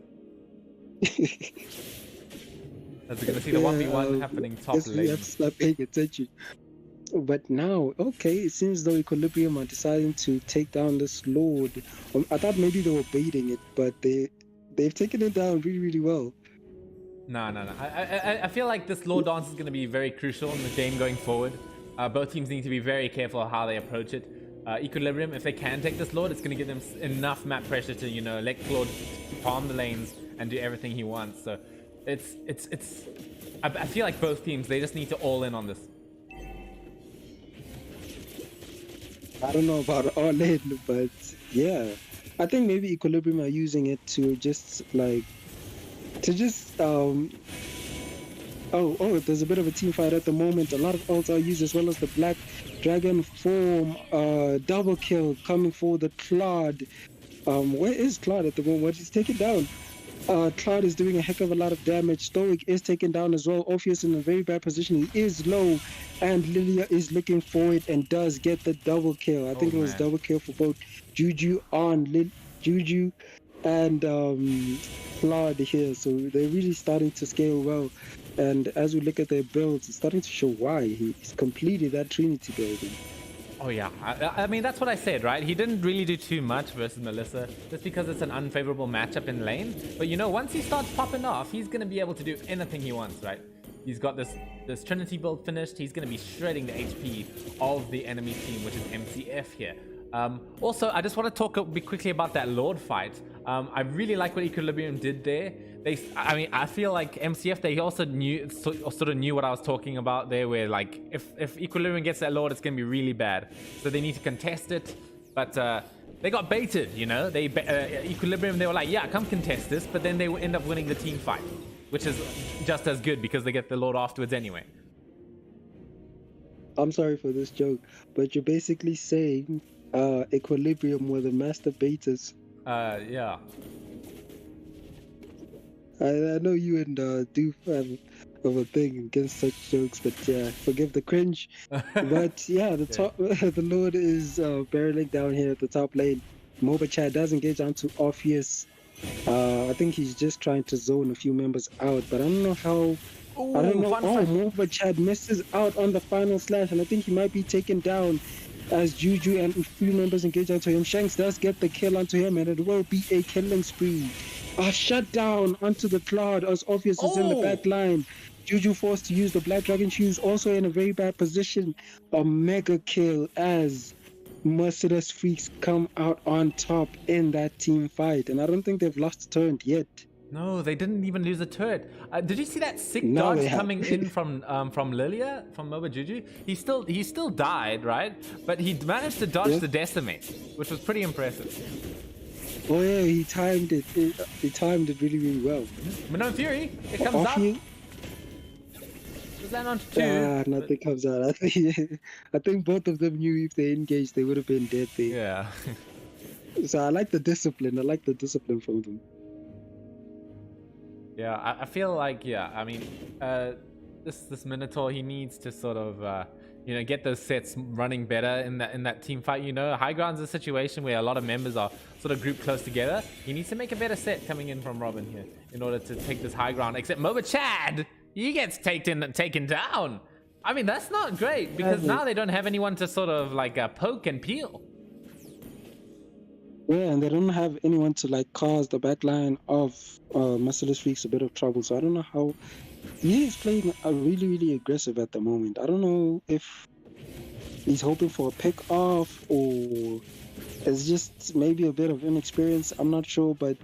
As we're gonna see the 1v1 happening top lane. We have to start paying attention. But now, okay, it seems though Equilibrium are deciding to take down this Lord. I thought maybe they were baiting it, but they've taken it down really well. No. I feel like this Lord Dance is going to be very crucial in the game going forward. Both teams need to be very careful how they approach it. Equilibrium, if they can take this Lord, it's going to give them enough map pressure to, you know, let Claude farm the lanes and do everything he wants. So I feel like both teams, they just need to all in on this. I don't know about all in, but yeah. I think maybe Equilibrium are using it to just there's a bit of a team fight at the moment. A lot of ults are used, as well as the Black Dragon form, double kill coming for the Claude. Where is Claude at the moment? He's taken down. Claude is doing a heck of a lot of damage. Stoic is taken down as well. Orpheus in a very bad position. He is low, and Lilia is looking for it and does get the double kill. I think it was double kill for both Juju and Claude here. So they're really starting to scale well. And as we look at their builds, it's starting to show why he's completed that Trinity building. Oh yeah, I mean, that's what I said, right? He didn't really do too much versus Melissa, just because it's an unfavorable matchup in lane. But you know, once he starts popping off, he's gonna be able to do anything he wants, right? He's got this Trinity build finished. He's gonna be shredding the HP of the enemy team, which is MCF here. Also, I just want to talk quickly about that Lord fight. I really like what Equilibrium did there. I feel like MCF, they also sort of knew what I was talking about there, where like if Equilibrium gets that Lord, it's gonna be really bad. So they need to contest it, but they got baited, you know. Equilibrium, they were like, yeah, come contest this, but then they end up winning the team fight, which is just as good because they get the Lord afterwards anyway. I'm sorry for this joke, but you're basically saying Equilibrium were the master baiters. Yeah. I know you and Doof have a thing against such jokes, but yeah, forgive the cringe. But yeah, the Yeah. top, the Lord is barreling down here at the top lane. Moba Chad does engage onto Orpheus. I think he's just trying to zone a few members out, but I don't know how. I don't Ooh, know. fun Oh, slash. Moba Chad misses out on the final slash, and I think he might be taken down as Juju and a few members engage onto him. Shanks does get the kill onto him, and it will be a killing spree. A shutdown onto the Cloud as Orpheus is in the back Oh, line. Juju forced to use the Black Dragon shoes, also in a very bad position. A mega kill as Merciless Freaks come out on top in that team fight, and I don't think they've lost a turn yet. no, they didn't even lose a turret. Did you see that sick Now they dodge have. coming in from Lilia, from Moba Juju? He still died, right? But he managed to dodge Yeah. the decimate, which was pretty impressive. Oh yeah, he timed it. He timed it really, really well. Minon Fury, it comes out. Orpheus, Does that on two? nothing comes out. I think both of them knew if they engaged, they would have been dead there. Yeah. So I like the discipline. I like the discipline from them. Yeah, I feel like, yeah, I mean, this Minotaur, he needs to sort of, you know, get those sets running better in that team fight. You know, high ground's a situation where a lot of members are sort of grouped close together. He needs to make a better set coming in from Robin here in order to take this high ground. Except Moba Chad, he gets taken down. I mean, that's not great because now they don't have anyone to sort of like poke and peel. Yeah, and they don't have anyone to like cause the backline of Merciless Freaks a bit of trouble. So I don't know how he is playing really, really aggressive at the moment. I don't know if he's hoping for a pick off or it's just maybe a bit of inexperience. I'm not sure, but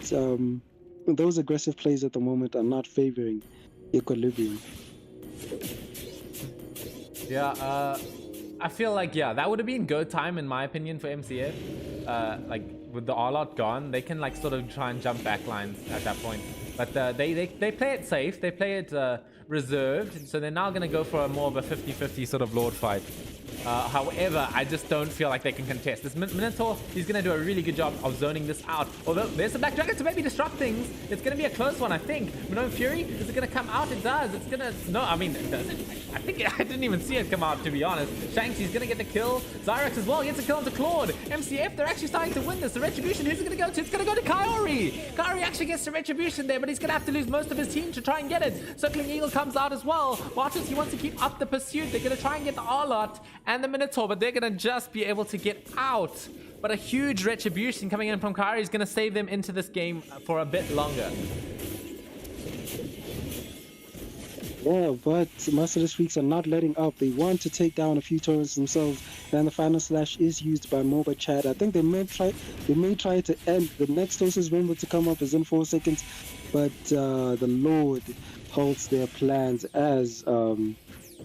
those aggressive plays at the moment are not favoring Equilibrium. Yeah, I feel like, yeah, that would have been go time in my opinion for MCF. Like with the all-out gone, they can like sort of try and jump back lines at that point. But they play it safe, they play it reserved, so they're now going to go for a more of a 50-50 sort of Lord fight. However, I just don't feel like they can contest. This Minotaur, he's going to do a really good job of zoning this out. Although, there's the Black Dragon to maybe disrupt things. It's going to be a close one, I think. Minon Fury, is it going to come out? It does. It's going to... No, I mean, does it? I think I didn't even see it come out, to be honest. Shanks, he's going to get the kill. Zyrex as well gets a kill onto Claude. MCF, they're actually starting to win this. The Retribution, who's it going to go to? It's going to go to Kaori. Kaori actually gets the Retribution there, but he's going to have to lose most of his team to try and get it. Circling Eagle comes out as well. Bartos, he wants to keep up the pursuit. They're going to try and get the Arlot and the Minotaur, but they're going to just be able to get out. But a huge Retribution coming in from Kairi is going to save them into this game for a bit longer. Yeah, but Merciless Freaks are not letting up. They want to take down a few turrets themselves, and the final slash is used by Moba Chad. I think they may try to end. The next closest member to come up is in 4 seconds, but the Lord halts their plans as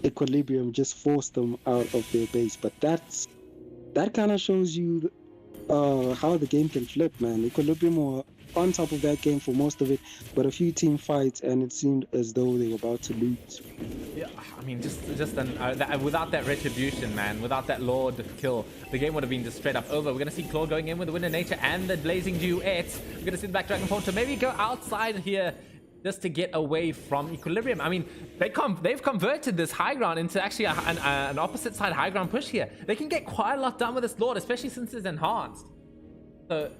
Equilibrium just forced them out of their base. But that kind of shows you how the game can flip, man. Equilibrium were on top of that game for most of it, but a few team fights, and it seemed as though they were about to lose. Yeah, I mean, just without that Retribution, man, without that Lord kill, the game would have been just straight up over. We're going to see Claw going in with the Wind of Nature and the Blazing Duet. We're going to see the Black Dragon Form to maybe go outside here just to get away from Equilibrium. I mean, they've converted this high ground into actually an opposite side high ground push here. They can get quite a lot done with this Lord, especially since it's enhanced. So...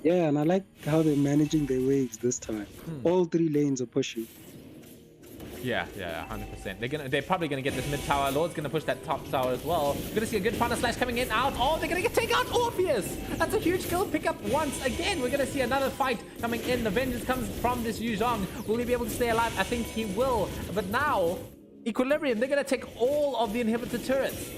yeah, and I like how they're managing their waves this time. All 3 lanes are pushing. Yeah, 100%. They're probably gonna get this mid tower. Lord's gonna push that top tower as well. Gonna see a good final slash coming in out. Oh, they're gonna take out Orpheus. That's a huge kill pickup once again. We're gonna see another fight coming in. The vengeance comes from this Yu Zhong. Will he be able to stay alive? I think he will. But now, Equilibrium, they're gonna take all of the inhibitor turrets.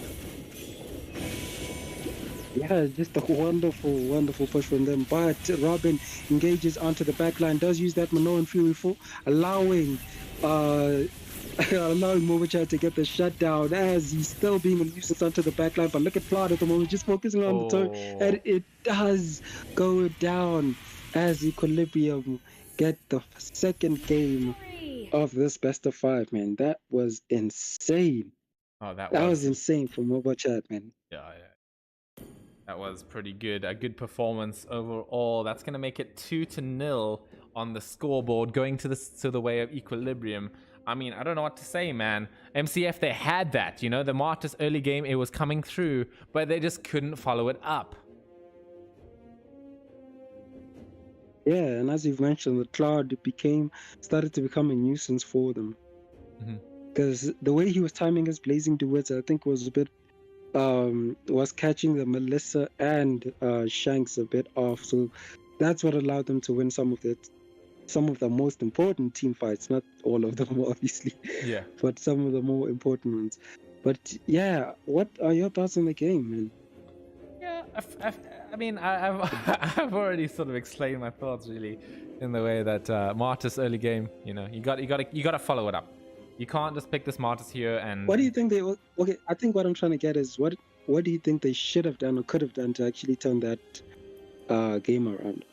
Yeah, just a wonderful, wonderful push from them. But Robin engages onto the backline, does use that Minoan Fury for allowing Moba Chad to get the shutdown as he's still being a nuisance onto the backline. But look at Plot at the moment, just focusing on the turn, and it does go down as Equilibrium get the second game of this best of 5, man. That was insane. Oh, that was insane from Moba Chad, man. Yeah. That was pretty good. A good performance overall. That's going to make it 2-0 on the scoreboard, going to the way of Equilibrium. I mean, I don't know what to say, man. MCF, they had that, you know, the Martyrs early game, it was coming through, but they just couldn't follow it up. Yeah, and as you've mentioned, the cloud started to become a nuisance for them. Because the way he was timing his blazing duets, I think was a bit was catching the Melissa and Shanks a bit off. So that's what allowed them to win some of the most important team fights. Not all of them, obviously. Yeah. But some of the more important ones. But yeah, what are your thoughts on the game, man? Yeah, I mean, I've already sort of explained my thoughts really, in the way that Martyrs early game, you know, you got to follow it up. You can't just pick this Martyrs here and. What do you think okay, I think what I'm trying to get is what do you think they should have done or could have done to actually turn that game around?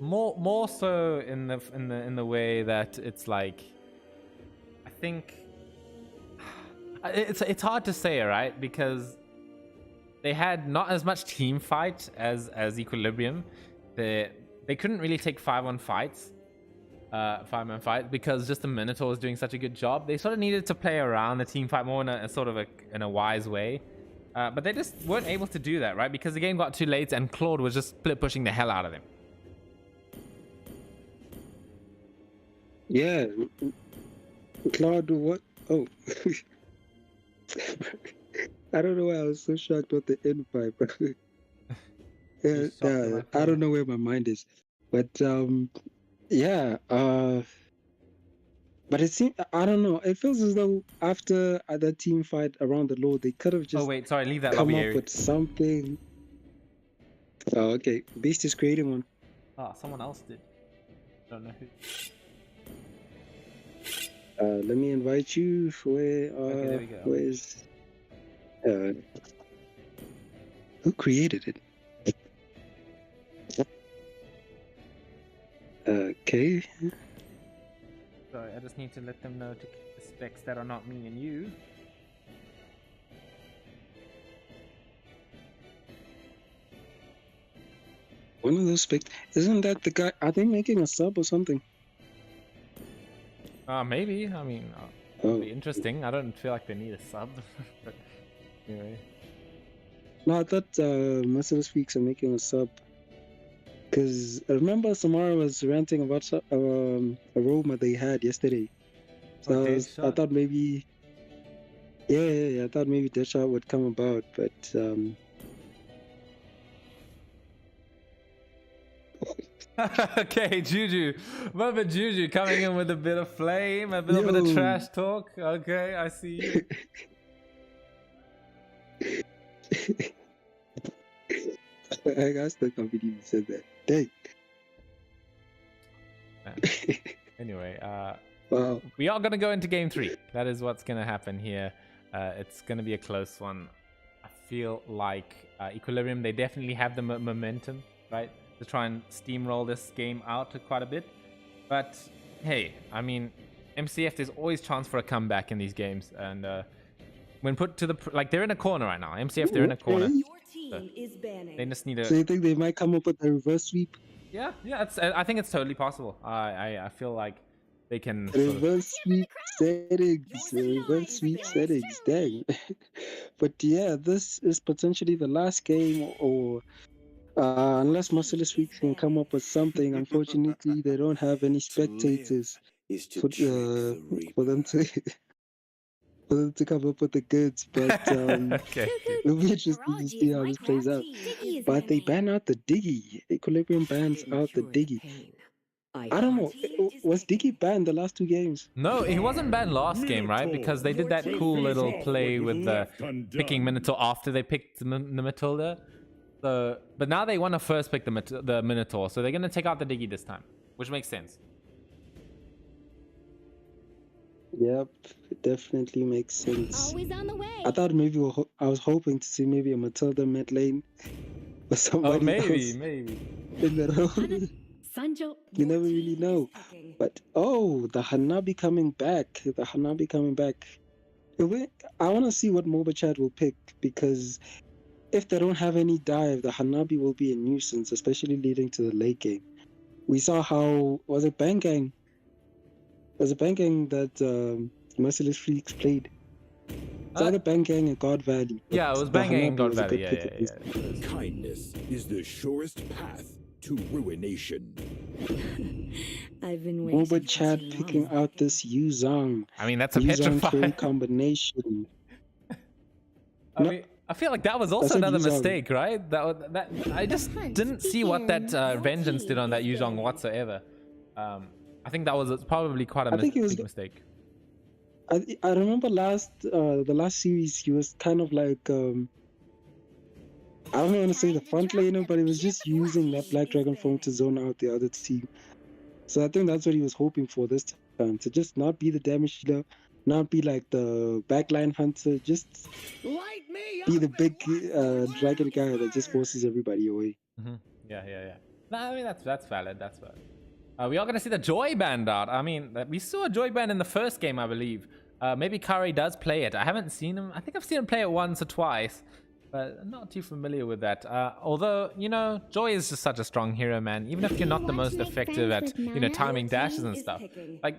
More so in the way that it's like, I think it's hard to say, right? Because they had not as much team fight as Equilibrium. They couldn't really take 5-on fights. 5-man fight, because just the Minotaur was doing such a good job. They sort of needed to play around the team fight more in a wise way, but they just weren't able to do that, right? Because the game got too late and Claude was just split pushing the hell out of them. Yeah, Claude, what? Oh, I don't know why I was so shocked with the invite, bro. Yeah, I don't know where my mind is, but yeah, but it seems, I don't know, it feels as though after the team fight around the Lord, they could have just leave that come lobby up area. with something. Oh, okay, Beast is creating one. Someone else did. Don't know who. Let me invite you. Okay, there we go. Where is who created it? Okay. Sorry, I just need to let them know to keep the specs that are not me and you. One of those specs. Isn't that the guy? Are they making a sub or something? Maybe. I mean, it'll be interesting. I don't feel like they need a sub. But anyway. No, I thought Merciless Weeks are making a sub. Because I remember Samara was ranting about a rumor they had yesterday. So I thought maybe, yeah, I thought maybe Deadshot would come about, but okay, Juju. Remember Juju coming in with a bit of flame, a little bit of trash talk. Okay, I see you. I still can't believe you said that. Dang. Anyway, wow. We are going to go into game 3. That is what's going to happen here. It's going to be a close one. I feel like Equilibrium, they definitely have the momentum, right, to try and steamroll this game out quite a bit. But hey, I mean, MCF, there's always chance for a comeback in these games. And when put to the, like, they're in a corner right now. MCF, they're in a corner. They just need to. So you think they might come up with a reverse sweep? Yeah, I think it's totally possible. I feel like they can. Reverse sweep settings, dang. But yeah, this is potentially the last game, or unless Merciless Weeks can come up with something. Unfortunately, they don't have any spectators for them to. For them to come up with the goods, but okay. It'll be interesting to see how this plays out. But they ban out the Diggy. Equilibrium bans out the Diggy. I don't know. Was Diggy banned the last 2 games? No, he wasn't banned last game, right? Because they did that cool little play with the picking Minotaur after they picked the Matilda. So, but now they want to first pick the Minotaur, so they're going to take out the Diggy this time, which makes sense. Yep, it definitely makes sense. Always on the way. I thought maybe I was hoping to see maybe a Matilda mid lane or somebody else maybe in the role. You never really know. But the Hanabi coming back. I want to see what MOBA chat will pick, because if they don't have any dive, the Hanabi will be a nuisance, especially leading to the late game. We saw how was it Bangang? Was it Bangang that Merciless Freaks played? It's either Bangang and God Valley. Yeah, it was the Bangang and Hanabi God was a Valley. good Yeah, pick at yeah, least. yeah. Kindness is the surest path to ruination. I've been waiting MOBA for chat too picking long. out this Yuzong. I mean, that's a Yuzong carry petrified. combination. I No. mean, I feel like that was also said another Yuzong. mistake, right? That I just didn't see what that Vengeance did on that Yuzong whatsoever. I think that was probably quite a big mistake. I remember the last series he was kind of like I don't want to say the front laner, but he was just using that Black Dragon form to zone out the other team. So I think that's what he was hoping for this time, to just not be the damage dealer, not be like the backline hunter, just be the big dragon guy that just forces everybody away. Yeah. No, I mean that's valid. That's valid. We are gonna see the Joy Band out. I mean, we saw a Joy Band in the first game, I believe. Maybe Kari does play it. I haven't seen him. I think I've seen him play it once or twice, but I'm not too familiar with that. Although, you know, Joy is just such a strong hero, man. Even if you're not the most effective at, you know, timing dashes and stuff, like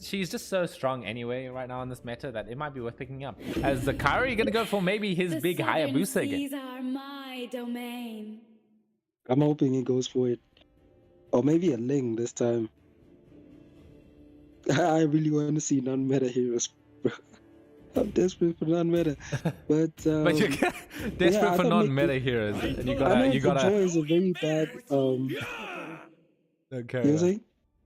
she's just so strong anyway right now in this meta that it might be worth picking up. As the Kari gonna go for maybe his big Hayabusa again. These are my domain. I'm hoping he goes for it, or maybe a Ling this time. I really want to see non-meta heroes, bro. I'm desperate for non-meta, but But you're desperate for non-meta heroes, and you gotta. Joy is a very bad. Okay. You were saying?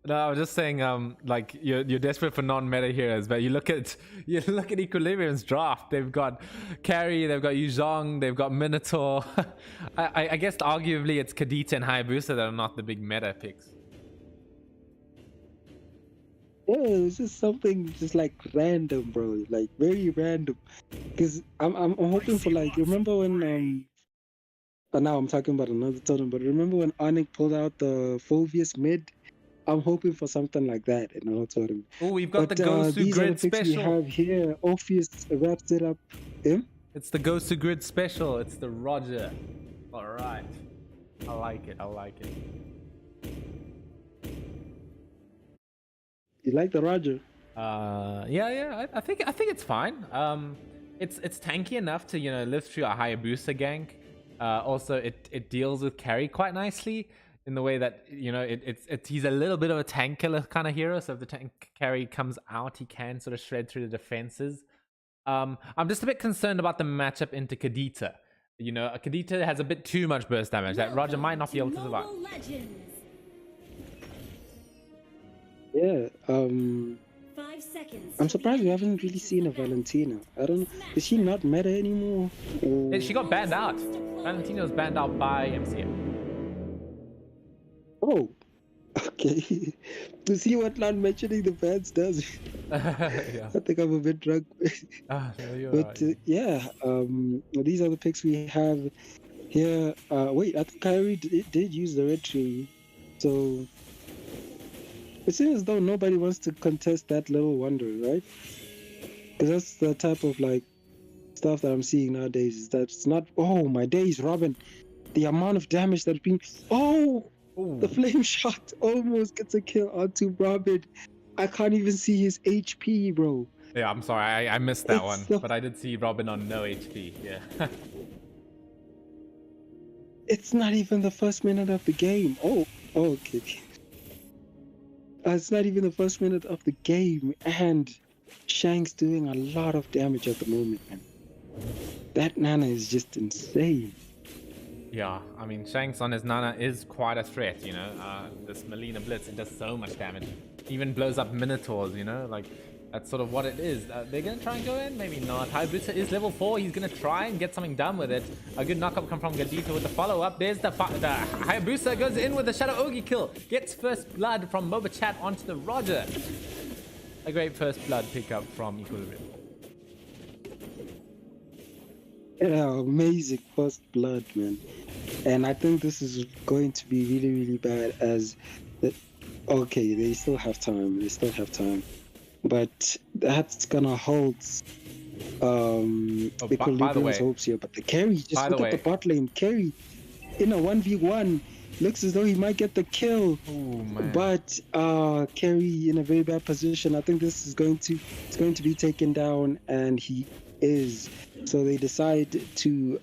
No, I was just saying, like you're desperate for non-meta heroes, but you look at Equilibrium's draft. They've got Carry, they've got Yuzong, they've got Minotaur. I guess arguably it's Kadita and Hayabusa that are not the big meta picks. Yeah, it's just something just like random, bro. Like very random. Because I'm hoping for, like, remember when now I'm talking about another totem, but remember when Onyx pulled out the Phobius mid? I'm hoping for something like that in our totem. Oh, we've got the But, Gosu these are the Grid picks we special. have here. Orpheus wraps it up. It's the Gosu Grid special. It's the Roger. All right, I like it. You like the Roger? Yeah. I think it's fine. It's tanky enough to, you know, live through a Hayabusa gank. Also, it deals with carry quite nicely in the way that, you know, he's a little bit of a tank killer kind of hero. So if the tank carry comes out, he can sort of shred through the defenses. I'm just a bit concerned about the matchup into Kadita. You know, Kadita has a bit too much burst damage that Roger might not be able to survive. Yeah. 5 seconds. I'm surprised we haven't really seen a Valentina. I don't know. Is she not meta anymore? Or... She got banned out. Valentina was banned out by MCF. Oh, okay. To see what not mentioning the fans does. Yeah. I think I'm a bit drunk. No, you're But right. yeah, these are the picks we have here. Wait, I think Kyrie did use the red tree. So it seems as though nobody wants to contest that little wonder, right? Because that's the type of like stuff that I'm seeing nowadays. Is that it's not, oh my days, Robin. The amount of damage that's being, the flame shot almost gets a kill onto Robin. I can't even see his HP, bro. Yeah, I'm sorry, I missed that one, the- but I did see Robin on no HP. Yeah. It's not even the first minute of the game. Okay. It's not even the first minute of the game, and Shank's doing a lot of damage at the moment, man. That Nana is just insane. Yeah, I mean, Shanks on his Nana is quite a threat, you know. This Melina Blitz, it does so much damage. Even blows up Minotaurs, you know, like, that's sort of what it is. They're going to try and go in? Maybe not. Hayabusa is level 4. He's going to try and get something done with it. A good knockup come from Gadita with the follow-up. There's the Hayabusa goes in with the Shadow Ogi kill. Gets first blood from MOBA Chat onto the Roger. A great first blood pickup from Equilibrium. Yeah, amazing first blood, man. And I think this is going to be really, really bad as... Okay, they still have time. But that's gonna hold by the Equilibrium's way, hopes here. But the carry, just by the look at the way. bot lane. Carry in a 1v1 looks as though he might get the kill. Oh man. But carry in a very bad position. I think this is going to be taken down, and he is. So they decide to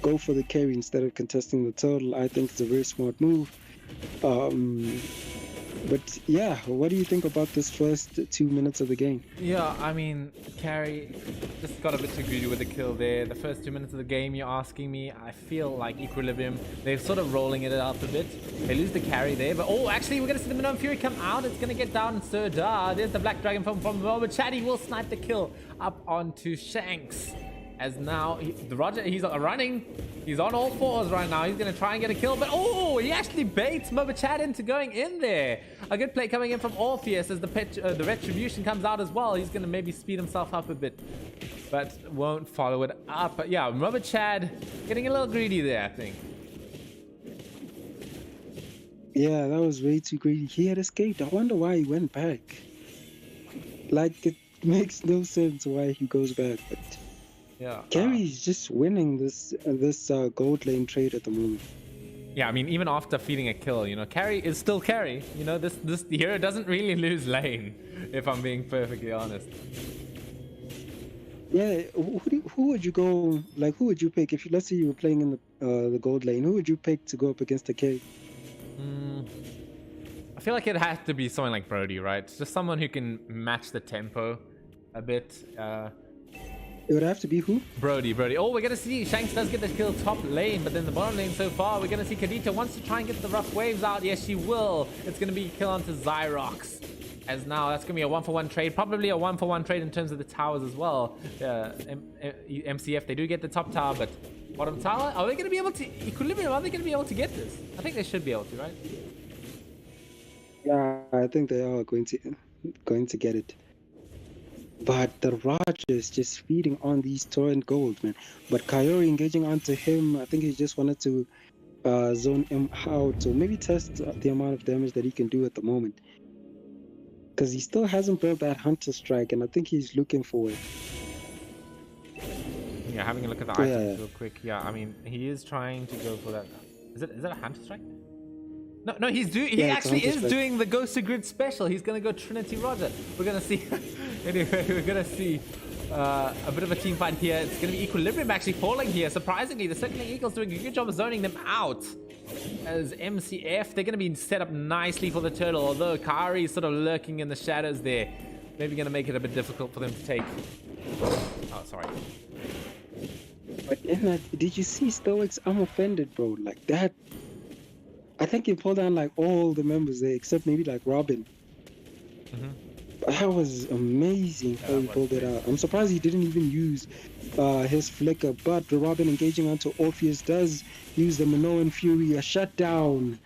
go for the carry instead of contesting the turtle. I think it's a very smart move. But yeah, what do you think about this first 2 minutes of the game? Yeah, I mean, carry just got a bit too greedy with the kill there. The first 2 minutes of the game, you're asking me. I feel like Equilibrium, they're sort of rolling it out a bit. They lose the carry there, but oh, actually, we're going to see the Minnow Fury come out. It's going to get down and Sir Da. There's the Black Dragon from Robert. Chatty will snipe the kill up onto Shanks. As now, the Roger, he's running. He's on all fours right now. He's going to try and get a kill. But oh, he actually baits Mobichat into going in there. A good play coming in from Orpheus as the Retribution comes out as well. He's going to maybe speed himself up a bit. But won't follow it up. But yeah, Mobichat getting a little greedy there, I think. Yeah, that was way too greedy. He had escaped. I wonder why he went back. Like, it makes no sense why he goes back. But yeah, carry's just winning this gold lane trade at the moment. Yeah, I mean, even after feeding a kill, you know, carry is still carry. You know, this hero doesn't really lose lane, if I'm being perfectly honest. Yeah, who would you go? Like, who would you pick if let's say you were playing in the gold lane? Who would you pick to go up against the carry? I feel like it has to be someone like Brody, right? Just someone who can match the tempo a bit. It would have to be who? Brody. Oh, we're gonna see Shanks does get the kill top lane, but then the bottom lane so far, we're gonna see Kadita wants to try and get the rough waves out. Yes, she will. It's gonna be a kill onto Zyrox. As now, that's gonna be a 1-for-1 trade. Probably a 1-for-1 trade in terms of the towers as well. MCF, they do get the top tower, but bottom tower, are they gonna be able to Equilibrium? Are they gonna be able to get this? I think they should be able to, right? Yeah, I think they are going to get it. But the Rogers just feeding on these torrent gold, man. But Coyote engaging onto him, I think he just wanted to zone him out, so maybe test the amount of damage that he can do at the moment. Because he still hasn't built that Hunter Strike, and I think he's looking for it. Yeah, having a look at the items real quick. Yeah, I mean, he is trying to go for that. Is that a Hunter Strike? No, he actually is doing the Ghost of Grid special. He's gonna go Trinity Roger. We're gonna see. Anyway, we're gonna see a bit of a team fight here. It's gonna be Equilibrium actually falling here. Surprisingly, the Circling Eagles doing a good job of zoning them out. As MCF, they're gonna be set up nicely for the turtle. Although Kari is sort of lurking in the shadows there, maybe gonna make it a bit difficult for them to take. Oh, sorry. But in that, did you see Stoics? I'm offended, bro. Like that. I think he pulled down like all the members there, except maybe like Robin. That was amazing how he pulled it out. I'm surprised he didn't even use his flicker, but the Robin engaging onto Orpheus does use the Minoan Fury. A shutdown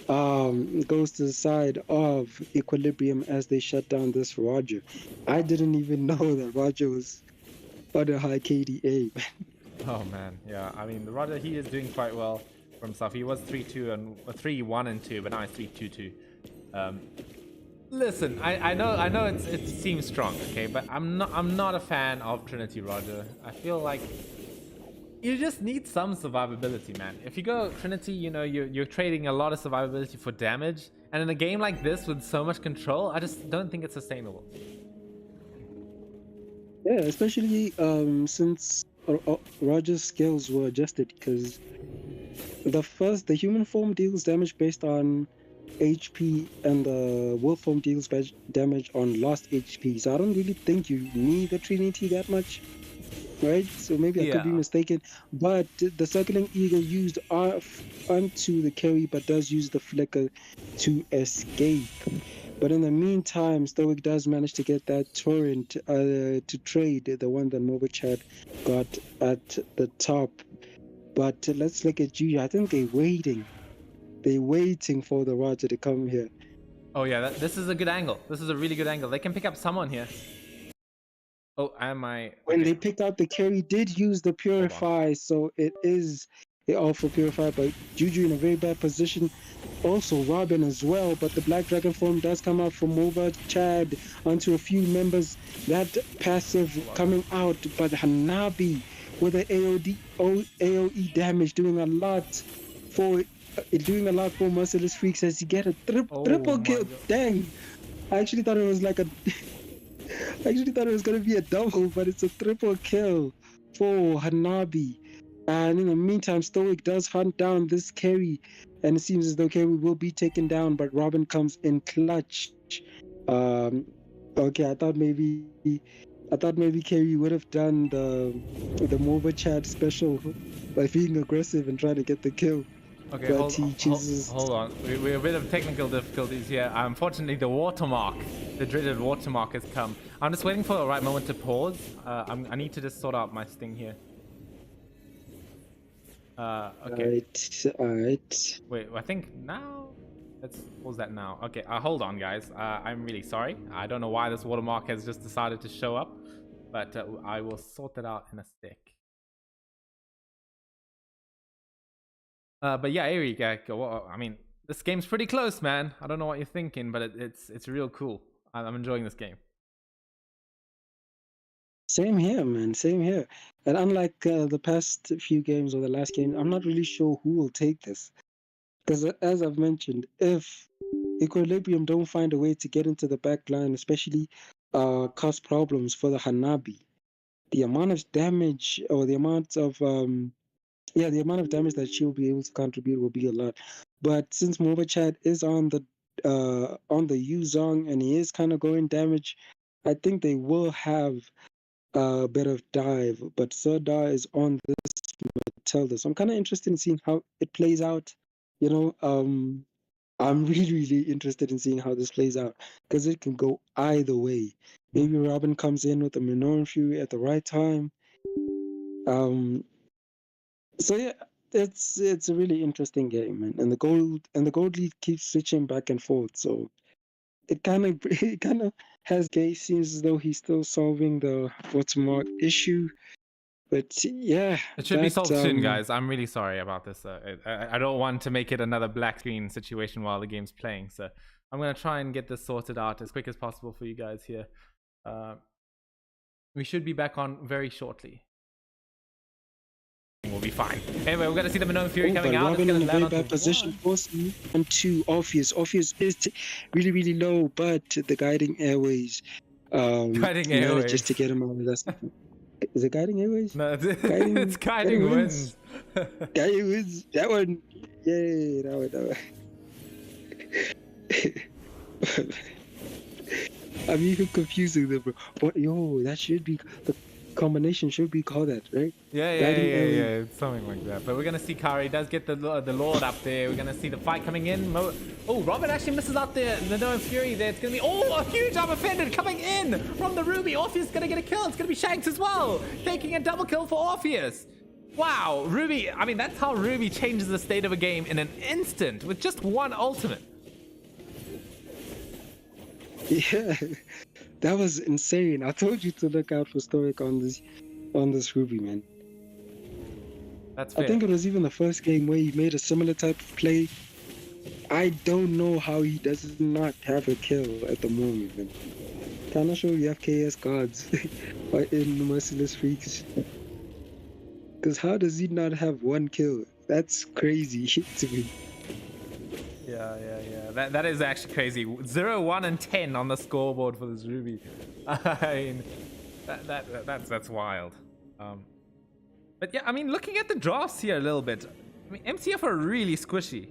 goes to the side of Equilibrium as they shut down this Roger. I didn't even know that Roger was on a high KDA. Oh man, yeah. I mean, the Roger, he is doing quite well for himself. He was 3-2 and 3-1 and 2, but now he's 3-2-2. Listen, I know it seems strong, okay, but I'm not a fan of Trinity Roger. I feel like you just need some survivability, man. If you go Trinity, you know, you're trading a lot of survivability for damage, and in a game like this with so much control, I just don't think it's sustainable. Yeah, especially since Roger's skills were adjusted, because the human form deals damage based on HP and the wolf form deals damage on lost HP. So I don't really think you need the Trinity that much, right? So maybe I could be mistaken. But the Circling Eagle used off onto the carry, but does use the flicker to escape. But in the meantime, Stoic does manage to get that torrent to trade, the one that Mobichat got at the top. But let's look at Juju. I think they're waiting. They're waiting for the Roger to come here. Oh yeah, this is a good angle. This is a really good angle. They can pick up someone here. Oh, am I... When they picked out the carry, did use the Purify, so it is They all for Purify, but Juju in a very bad position. Also Robin as well, but the Black Dragon form does come out from Mova Chad onto a few members. That passive coming out, but Hanabi with the AOE damage doing a lot for Merciless Freaks as he get a triple kill. God. Dang! I actually thought it was like I actually thought it was gonna be a double, but it's a triple kill for Hanabi. And in the meantime, Stoic does hunt down this carry, and it seems as though carry will be taken down, but Robin comes in clutch. Okay, I thought maybe carry would have done the MOBA chat special by being aggressive and trying to get the kill. Okay, But he chooses. hold on. We're a bit of technical difficulties here. Unfortunately, the watermark, the dreaded watermark has come. I'm just waiting for the right moment to pause. I need to just sort out my sting here. Okay. Alright. Wait, I think now... Let's pause that now. Okay, hold on, guys. I'm really sorry. I don't know why this watermark has just decided to show up, but I will sort it out in a sec. But yeah, Eric, I mean, this game's pretty close, man. I don't know what you're thinking, but it's real cool. I'm enjoying this game. Same here, man. Same here. And unlike the past few games or the last game, I'm not really sure who will take this. Because as I've mentioned, if Equilibrium don't find a way to get into the back line, especially cause problems for the Hanabi, the amount of damage or the amount of damage that she'll be able to contribute will be a lot. But since Movachad is on the Yuzong and he is kind of going damage, I think they will have a bit of dive. But Serdar is on this Matilda, so I'm kind of interested in seeing how it plays out. You know, I'm really interested in seeing how this plays out because it can go either way. Maybe Robin comes in with a Minoran Fury at the right time. So yeah, it's a really interesting game, man. And the gold lead keeps switching back and forth. So it kind of has Gay seems as though he's still solving the watermark issue. But yeah, It should be solved soon, guys. I'm really sorry about this. I don't want to make it another black screen situation while the game's playing. So I'm going to try and get this sorted out as quick as possible for you guys here. We should be back on very shortly. We'll be fine. Anyway, we're going to see the Minoan Fury coming out. Robin in a very bad on position. And two, Orpheus. Orpheus is really low, but the Guiding Airways manages to get him out of that. Is it Guiding Airways? No, it's Guiding Winds. Guiding Winds. That one. Yay, that one. I'm even confusing them, bro. But yo, that should be the combination should be called that, right? Yeah. It's something like that. But we're gonna see Kari does get the Lord up there. We're gonna see the fight coming in. Oh, Robin actually misses out the Minoan Fury there. It's gonna be a huge armor fended coming in from the Ruby. Orpheus is gonna get a kill. It's gonna be Shanks as well, taking a double kill for Orpheus. Wow, Ruby. I mean, that's how Ruby changes the state of a game in an instant with just one ultimate. Yeah, that was insane. I told you to look out for Stoic on this Ruby, man. That's fair. I think it was even the first game where he made a similar type of play. I don't know how he does not have a kill at the moment, man. Kinda sure you have KS cards in the Merciless Freaks. Because how does he not have one kill? That's crazy to me. Yeah. That is actually crazy. 0, 1, and 10 on the scoreboard for this Ruby. I mean, that's wild. But yeah, I mean, looking at the drafts here a little bit, I mean, MCF are really squishy.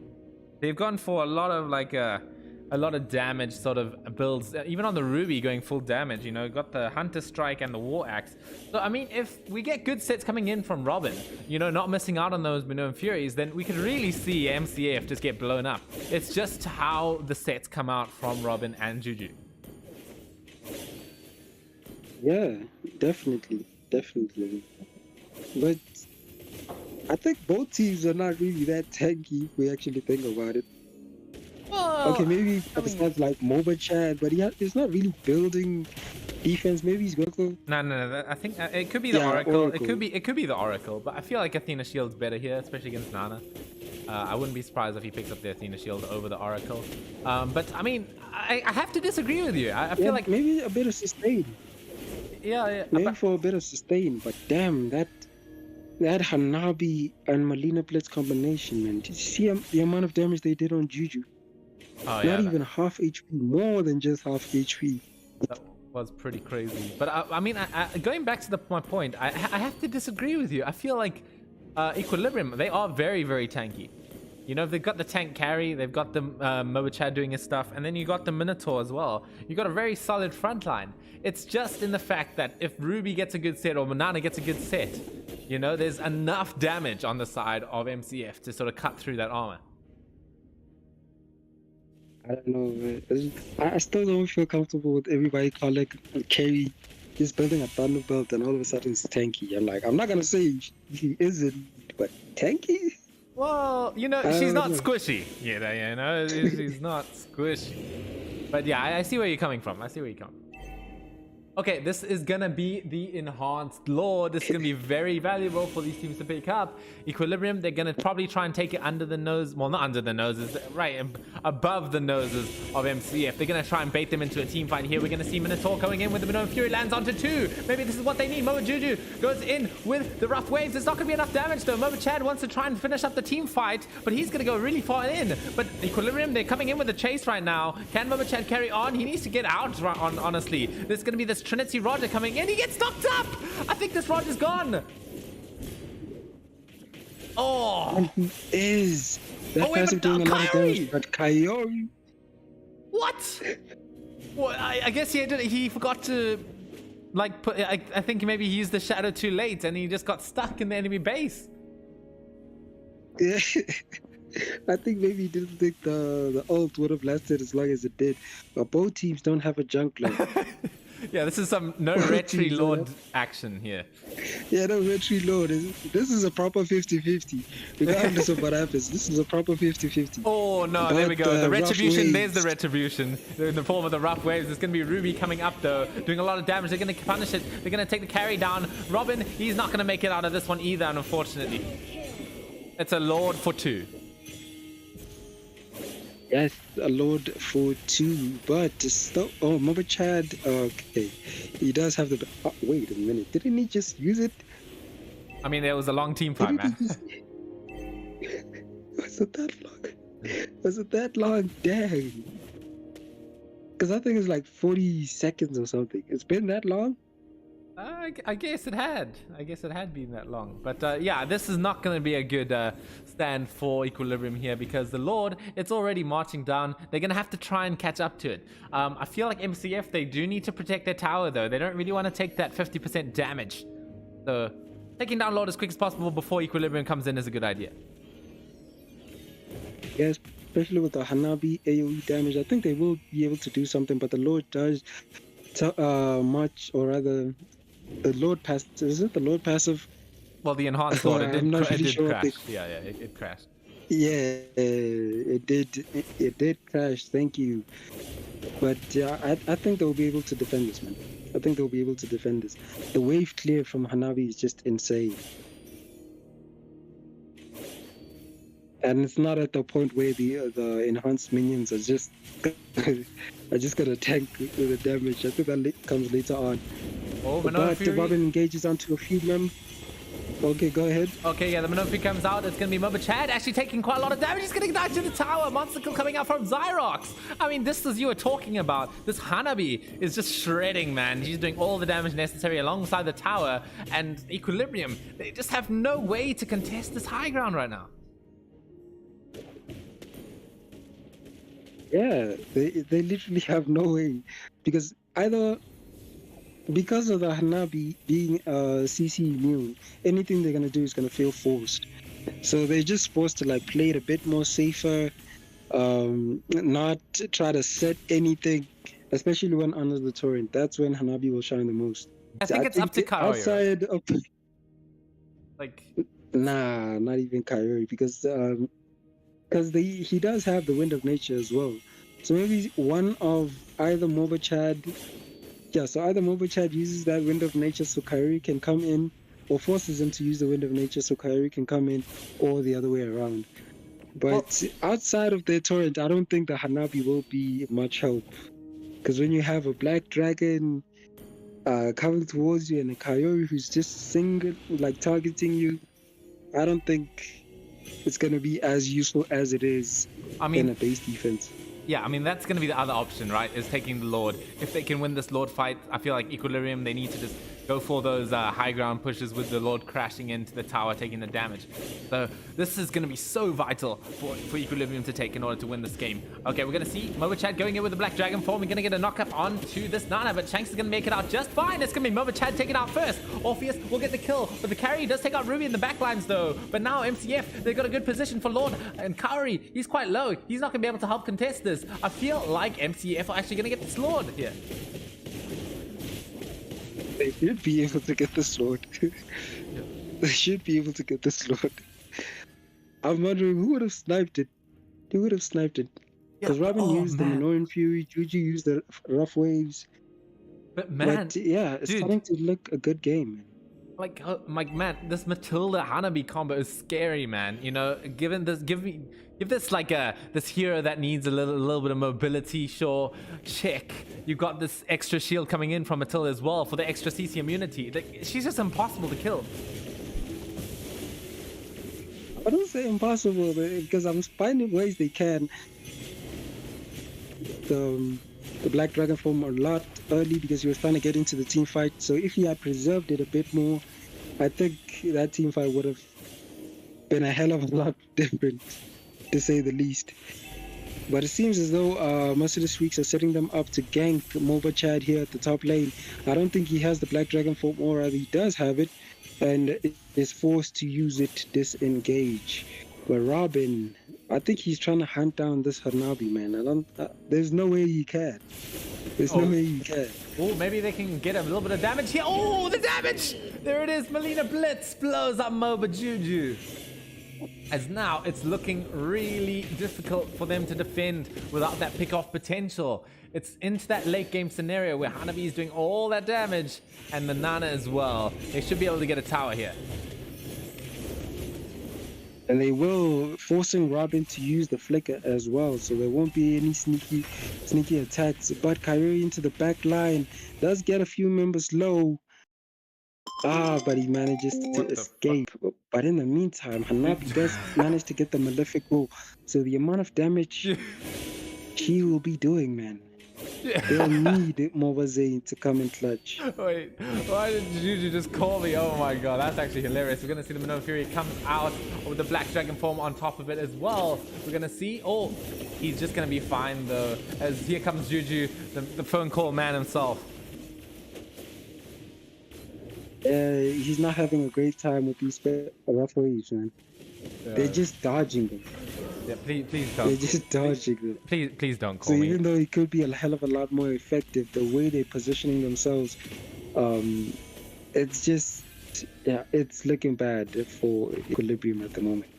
They've gone for a lot of damage sort of builds, even on the Ruby going full damage, you know, got the Hunter Strike and the War Axe. So, I mean, if we get good sets coming in from Robin, you know, not missing out on those Minoan Furies, then we could really see MCF just get blown up. It's just how the sets come out from Robin and Juju. Yeah, definitely. But I think both teams are not really that tanky if we actually think about it. Well, okay, maybe besides like MOBA Chad, but he's not really building defense. Maybe he's Goku. No. I think it could be the Yeah, Oracle. Oracle. It could be the Oracle. But I feel like Athena Shield's better here, especially against Nana. I wouldn't be surprised if he picks up the Athena Shield over the Oracle. But I mean, I have to disagree with you. I feel like maybe a bit of sustain. yeah. Maybe for a bit of sustain. But damn, that Hanabi and Melina Blitz combination, man. Did you see the amount of damage they did on Juju? Oh, yeah, Not even half HP, more than just half HP. that was pretty crazy. But I mean, going back to my point, I have to disagree with you. I feel like Equilibrium, they are very, very tanky. You know, they've got the tank carry, they've got the Mobichad doing his stuff, and then you got the Minotaur as well. You got a very solid front line. It's just in the fact that if Ruby gets a good set or Manana gets a good set, you know, there's enough damage on the side of MCF to sort of cut through that armor. I don't know, man. I still don't feel comfortable with everybody calling carry just building a Thunderbolt and all of a sudden it's tanky. I'm not gonna say he isn't, but tanky? Well, you know, she's not squishy. You know, she's not squishy. But yeah, I see where you're coming from. Okay, this is gonna be the enhanced lore. This is gonna be very valuable for these teams to pick up. Equilibrium, they're gonna probably try and take it under the nose. Well, not under the noses, right above the noses of MCF. They're gonna try and bait them into a team fight here. We're gonna see Minotaur going in with the Minotaur Fury, lands onto 2. Maybe this is what they need. Momo Juju goes in with the rough waves. It's not gonna be enough damage though. Momo Chad wants to try and finish up the team fight, but he's gonna go really far in. But Equilibrium, they're coming in with a chase right now. Can Momo Chad carry on? He needs to get out, honestly. There's gonna be this Trinity Roger coming in. He gets knocked up. I think this Roger's gone. Oh, And he is. That wait, passive but doing a lot of Kyrie! damage, but Kyori. what? Well, I guess he forgot to like put. I think maybe he used the shadow too late, and he just got stuck in the enemy base. Yeah. I think maybe he didn't think the ult would have lasted as long as it did. But both teams don't have a jungler. Yeah, this is some no retry lord action here. Yeah, no retry load. This is a proper 50-50. Regardless of what happens, this is a proper 50-50. Oh no, there we go. The Rough retribution, there's waves. the retribution. In the form of the rough waves. There's going to be Ruby coming up though, doing a lot of damage. They're going to punish it. They're going to take the carry down. Robin, he's not going to make it out of this one either, unfortunately. It's a lord for 2. Yes, a load for 2, but still. Oh, Mobichad. Okay, he does have the. Oh, wait a minute. Didn't he just use it? I mean, it was a long team fight, man. Was it that long? Was it that long? Dang. Because I think it's like 40 seconds or something. It's been that long? I guess it had. I guess it had been that long. But yeah, this is not going to be a good stand for Equilibrium here because the Lord, it's already marching down. They're going to have to try and catch up to it. I feel like MCF, they do need to protect their tower though. They don't really want to take that 50% damage. So taking down Lord as quick as possible before Equilibrium comes in is a good idea. Yes, especially with the Hanabi AoE damage. I think they will be able to do something, but the Lord does much, or rather, the Lord passive. Is it the Lord passive? Well, the enhanced Lord, it I'm not really did sure crash. Yeah, it crashed. Yeah, it did. It did crash. Thank you. But I think they'll be able to defend this, man. I think they'll be able to defend this. The wave clear from Hanabi is just insane. And it's not at the point where the enhanced minions are just gonna tank the damage. I think that comes later on. Oh, But Minotaur Fury. Robin engages onto a few men. Okay, go ahead. Okay, yeah, the Minotaur Fury comes out. It's going to be Mobichad actually taking quite a lot of damage. He's getting down to the tower. Monsterkill coming out from Zyrox. I mean, this is you were talking about. This Hanabi is just shredding, man. She's doing all the damage necessary alongside the tower. And Equilibrium, they just have no way to contest this high ground right now. Yeah, they literally have no way, because because of the Hanabi being CC immune, anything they're gonna do is gonna feel forced. So they're just supposed to like play it a bit more safer, not try to set anything, especially when under the torrent. That's when Hanabi will shine the most. I think it's up to Kaoru. Outside of Like, nah, not even Kyrie, because he does have the Wind of Nature as well. So maybe one of either Mobichad Yeah, so either Mobichad uses that Wind of Nature so Kyrie can come in, or forces him to use the Wind of Nature so Kyrie can come in, or the other way around. But outside of their torrent, I don't think the Hanabi will be much help. Because when you have a Black Dragon coming towards you and a Kyori who's just targeting you, I don't think it's going to be as useful as it is in a base defense. Yeah, I mean, that's going to be the other option, right? Is taking the Lord. If they can win this Lord fight, I feel like Equilibrium, they need to just go for those high ground pushes with the Lord crashing into the tower, taking the damage. So this is going to be so vital for Equilibrium to take in order to win this game. Okay, we're going to see Mobichad going in with the Black Dragon form. We're going to get a knockup onto this Nana, but Shanks is going to make it out just fine. It's going to be Mobichad taking out first. Orpheus will get the kill, but the carry does take out Ruby in the backlines though. But now MCF, they've got a good position for Lord, and Kaori, he's quite low. He's not going to be able to help contest this. I feel like MCF are actually going to get this Lord here. They should be able to get this Lord. They should be able to get this Lord. I'm wondering who would have sniped it. Who would have sniped it? Because Robin used the Minoran Fury, Juju used the Rough Waves. But man, yeah, it's starting to look a good game. Like man, this Matilda Hanabi combo is scary, man. You know, give this like this hero that needs a little bit of mobility. Sure, check. You've got this extra shield coming in from Matilda as well for the extra CC immunity. She's just impossible to kill. I don't say impossible because I'm finding ways they can. The Black Dragon form a lot early because he was trying to get into the team fight. So if he had preserved it a bit more, I think that team fight would have been a hell of a lot different, to say the least. But it seems as though Merciless Weeks are setting them up to gank Mobichad here at the top lane. I don't think he has the Black Dragon form, or rather he does have it, and is forced to use it to disengage. But Robin, I think he's trying to hunt down this Hanabi, man. There's no way he can. There's no way he can. Oh, maybe they can get a little bit of damage here. Oh, the damage! There it is. Melina Blitz blows up Moba Juju. As now, it's looking really difficult for them to defend without that pick-off potential. It's into that late game scenario where Hanabi is doing all that damage and the Nana as well. They should be able to get a tower here. And they will, forcing Robin to use the flicker as well, so there won't be any sneaky attacks. But Kyrie into the back line does get a few members low. But he manages to escape. But in the meantime, Hanabi does manage to get the Malefic roll. So the amount of damage she will be doing, man. They'll need Mobazane to come in clutch. Wait, why did Juju just call me? Oh my god, that's actually hilarious. We're going to see the Minoan Fury comes out with the Black Dragon form on top of it as well. We're going to see, oh, he's just going to be fine though. As here comes Juju, the phone call man himself. He's not having a great time with these rough waves, man. They're just dodging them. Yeah, please don't. They're just dodging them. Please don't call me. So even though it could be a hell of a lot more effective, the way they're positioning themselves, it's just, yeah, it's looking bad for Equilibrium at the moment.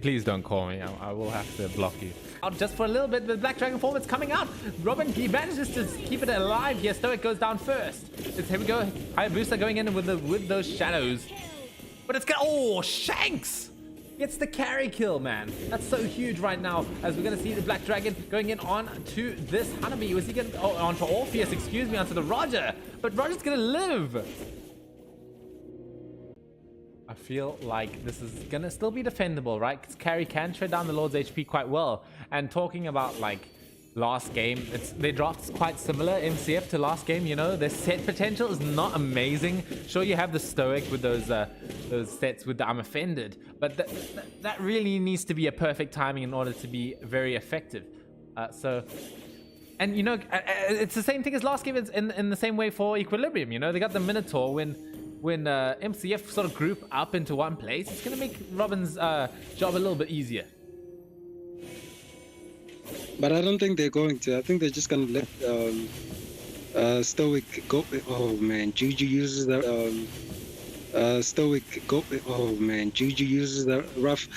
Please don't call me. I will have to block you. Out just for a little bit. The Black Dragon form is coming out. Robin, he manages to keep it alive here. Stoic goes down first. Here we go. Hayabusa going in with those shadows. But it's gonna. Oh, Shanks gets the carry kill, man. That's so huge right now. As we're gonna see the Black Dragon going in on to this Hanabi. Was he gonna onto Orpheus? Excuse me, onto the Roger. But Roger's gonna live. I feel like this is gonna still be defendable, right? Because carry can shred down the Lord's HP quite well. And talking about like last game, they dropped quite similar MCF to last game. You know, their set potential is not amazing. Sure, you have the Stoic with those sets with the I'm offended, but that really needs to be a perfect timing in order to be very effective. And you know, it's the same thing as last game. It's in the same way for Equilibrium. You know, they got the Minotaur when MCF sort of group up into one place. It's gonna make Robin's job a little bit easier. But I don't think they're going to. I think they're just gonna let Stoic go. Oh man, Juju uses the Stoic go. Oh man, Juju uses the rough.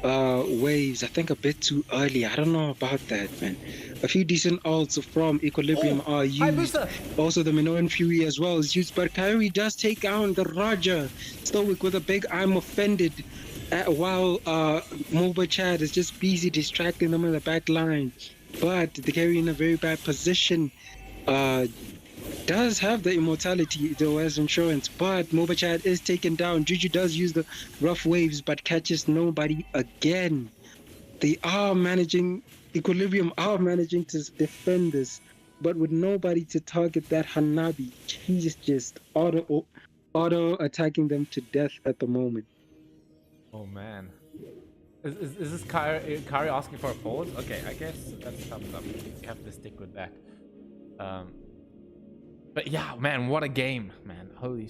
waves, I think a bit too early. I don't know about that, man. A few decent ults from Equilibrium are used. Also, the Minoan Fury as well is used, but Kyrie does take down the Roger. Stoic with a big I'm offended. While Moba Chad is just busy distracting them in the back line. But the carry in a very bad position. Does have the immortality though as insurance, but Moba Chad is taken down. Juju does use the rough waves but catches nobody again. They are managing, Equilibrium are managing to defend this, but with nobody to target that Hanabi, he's just auto attacking them to death at the moment. Oh man. Is this Kari asking for a pause? Okay, I guess that's thumbs up. You have to stick with that. But yeah, man, what a game, man. Holy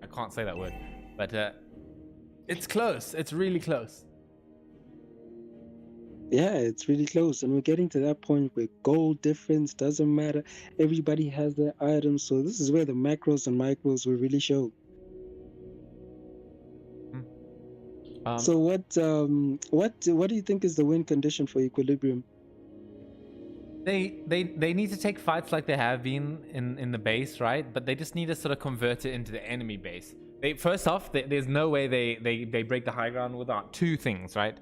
I can't say that word. But it's close. It's really close. Yeah, it's really close. And we're getting to that point where goal difference doesn't matter. Everybody has their items. So this is where the macros and micros will really show. So what do you think is the win condition for Equilibrium? They need to take fights like they have been in the base, right? But they just need to sort of convert it into the enemy base. First off, there's no way they break the high ground without two things, right?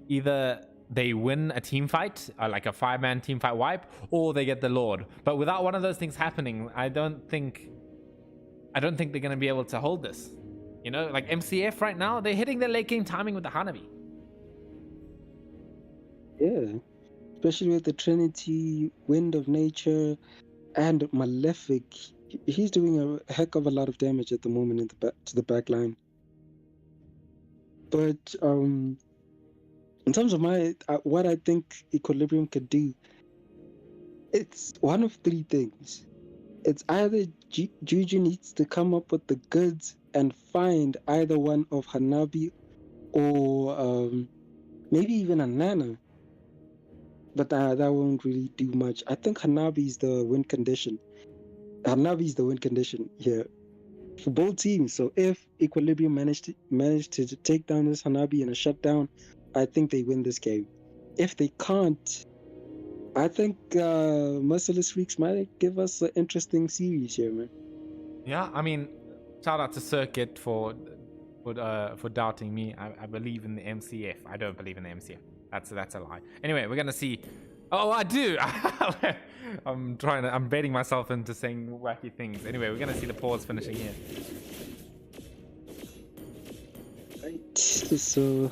Either they win a team fight, like a 5-man team fight wipe, or they get the Lord. But without one of those things happening, I don't think they're gonna be able to hold this. You know, like MCF right now, they're hitting their late game timing with the Hanabi. Yeah. Especially with the Trinity, Wind of Nature, and Malefic. He's doing a heck of a lot of damage at the moment to the back line. But in terms of what I think Equilibrium could do, it's one of three things. It's either Juju needs to come up with the goods and find either one of Hanabi or maybe even a Nana. But that won't really do much. I think Hanabi's the win condition. Hanabi's the win condition here for both teams. So if Equilibrium managed to take down this Hanabi in a shutdown, I think they win this game. If they can't, I think Merciless Freaks might give us an interesting series here, man. Yeah, I mean, shout out to Circuit for doubting me. I believe in the MCF. I don't believe in the MCF. That's a lie. Anyway, we're gonna see. Oh, I do. I'm baiting myself into saying wacky things. Anyway, we're gonna see the pause finishing here. Right. So,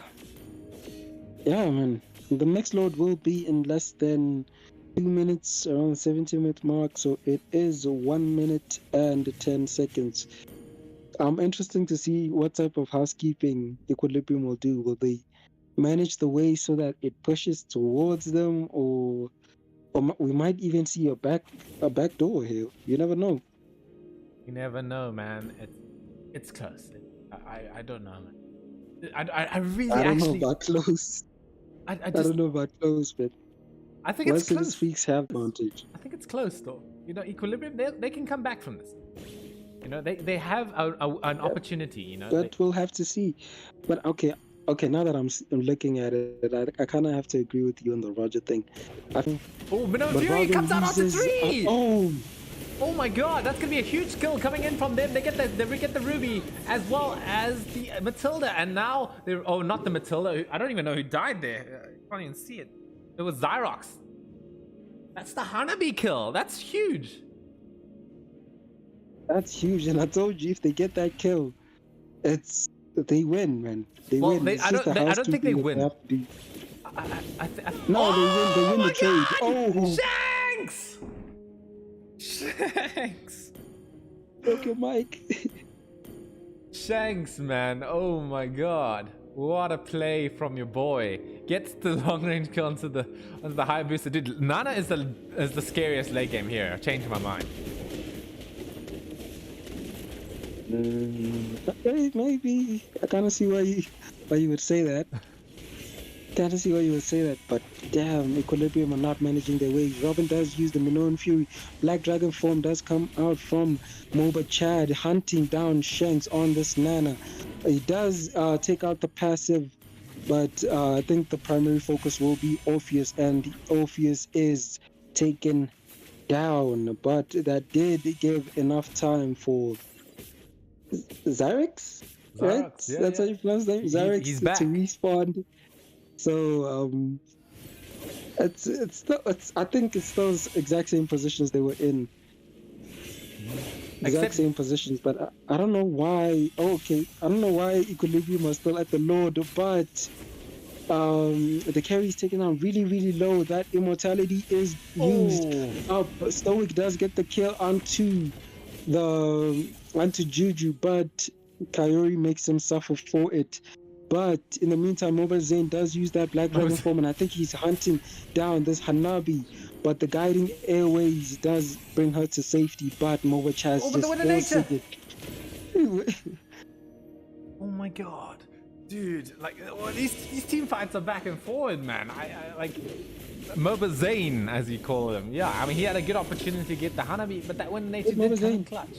yeah, man. The next load will be in less than 2 minutes, around the 70-minute mark. So it is 1 minute and 10 seconds. Interesting to see what type of housekeeping Equilibrium will do. Will they manage the way so that it pushes towards them, or we might even see a back door here? You never know. You never know, man. It's close. I don't know, man. I really don't know about close. I don't know about close, but I think it's close. Merciless Freaks have advantage. I think it's close though. You know, Equilibrium, they can come back from this. You know, they have an opportunity. You know, but we'll have to see. But okay, now that I'm looking at it, I kind of have to agree with you on the Roger thing. Minoan Fury comes out after 3! Oh my god, that's gonna be a huge kill coming in from them. They get the Ruby as well as the Matilda, and now not the Matilda. I don't even know who died there. I can't even see it. It was Xyrox. That's the Hanabi kill. That's huge. That's huge, and I told you if they get that kill, they win, man. They win. I don't think they win. No, they win the trade. Oh, Shanks! Broke your mic. Shanks, man. Oh my god. What a play from your boy. Gets the long range kill onto the high booster. Dude, Nana is the scariest late game here. I've changed my mind. Maybe. I kind of see why you would say that. But damn, Equilibrium are not managing their way. Robin does use the Minoan Fury. Black Dragon form does come out from Moba Chad, hunting down Shanks on this Nana. He does take out the passive but I think the primary focus will be Orpheus, and Orpheus is taken down, but that did give enough time for Xyrex, right? Xyrex, yeah, That's yeah. how you pronounce his name, Xyrex, He's to back. respawn. So I think it's those exact same positions they were in. Exact Except- same positions, but I don't know why. Oh, okay, I don't know why Equilibrium are still at the Lord, but the carry is taken out really low. That immortality is used up. Stoic does get the kill onto Juju, but Kaori makes him suffer for it. But in the meantime, Mobile Zane does use that Black Dragon form, and I think he's hunting down this Hanabi. But the guiding airways does bring her to safety. But Mobile Chaz Oh, but the just winner nature! forcing it. Oh my god, dude! Like, well, these team fights are back and forward, man. I like Moba Zane, as you call him. Yeah, I mean, he had a good opportunity to get the Hanabi, but that winner nature did come in clutch.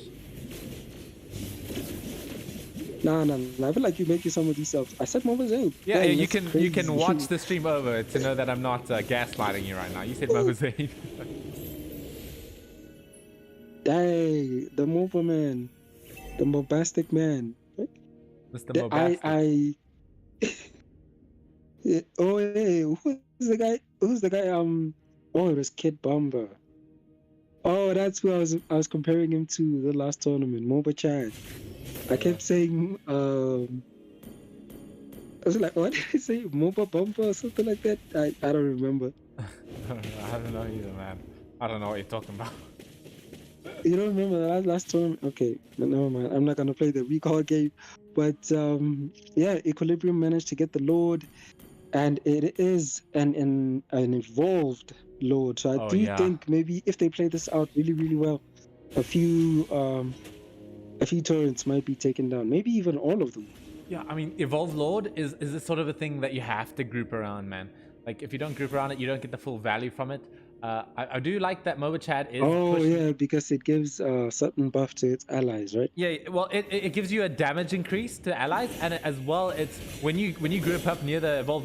Nah. I feel like you're making some of these up. I said Mobile Zane. Yeah, Dang, you that's can crazy. watch the stream over to know that I'm not gaslighting you right now. You said Moba Zane. Dang, the Mobile man, the Mobastic man. Mr. Mobastic. Yeah, oh, hey, who's the guy? Oh, it was Kid Bomber. Oh, that's who I was comparing him to the last tournament, Moba Chan. I kept saying, I was like, what did I say? Moba Bumper or something like that? I don't remember. I don't know either, man. I don't know what you're talking about. You don't remember the last tournament? Okay, but never mind. I'm not gonna play the recall game. But yeah, Equilibrium managed to get the Lord, and it is an evolved Lord. So I do think maybe if they play this out really well, a few torrents might be taken down. Maybe even all of them. Yeah, I mean, Evolved Lord is a sort of a thing that you have to group around, man. Like, if you don't group around it, you don't get the full value from it. I do like that Moba Chad is pushing... yeah, because it gives a certain buff to its allies, right? Yeah, well, it gives you a damage increase to allies, and as well, it's when you group up near the Evolved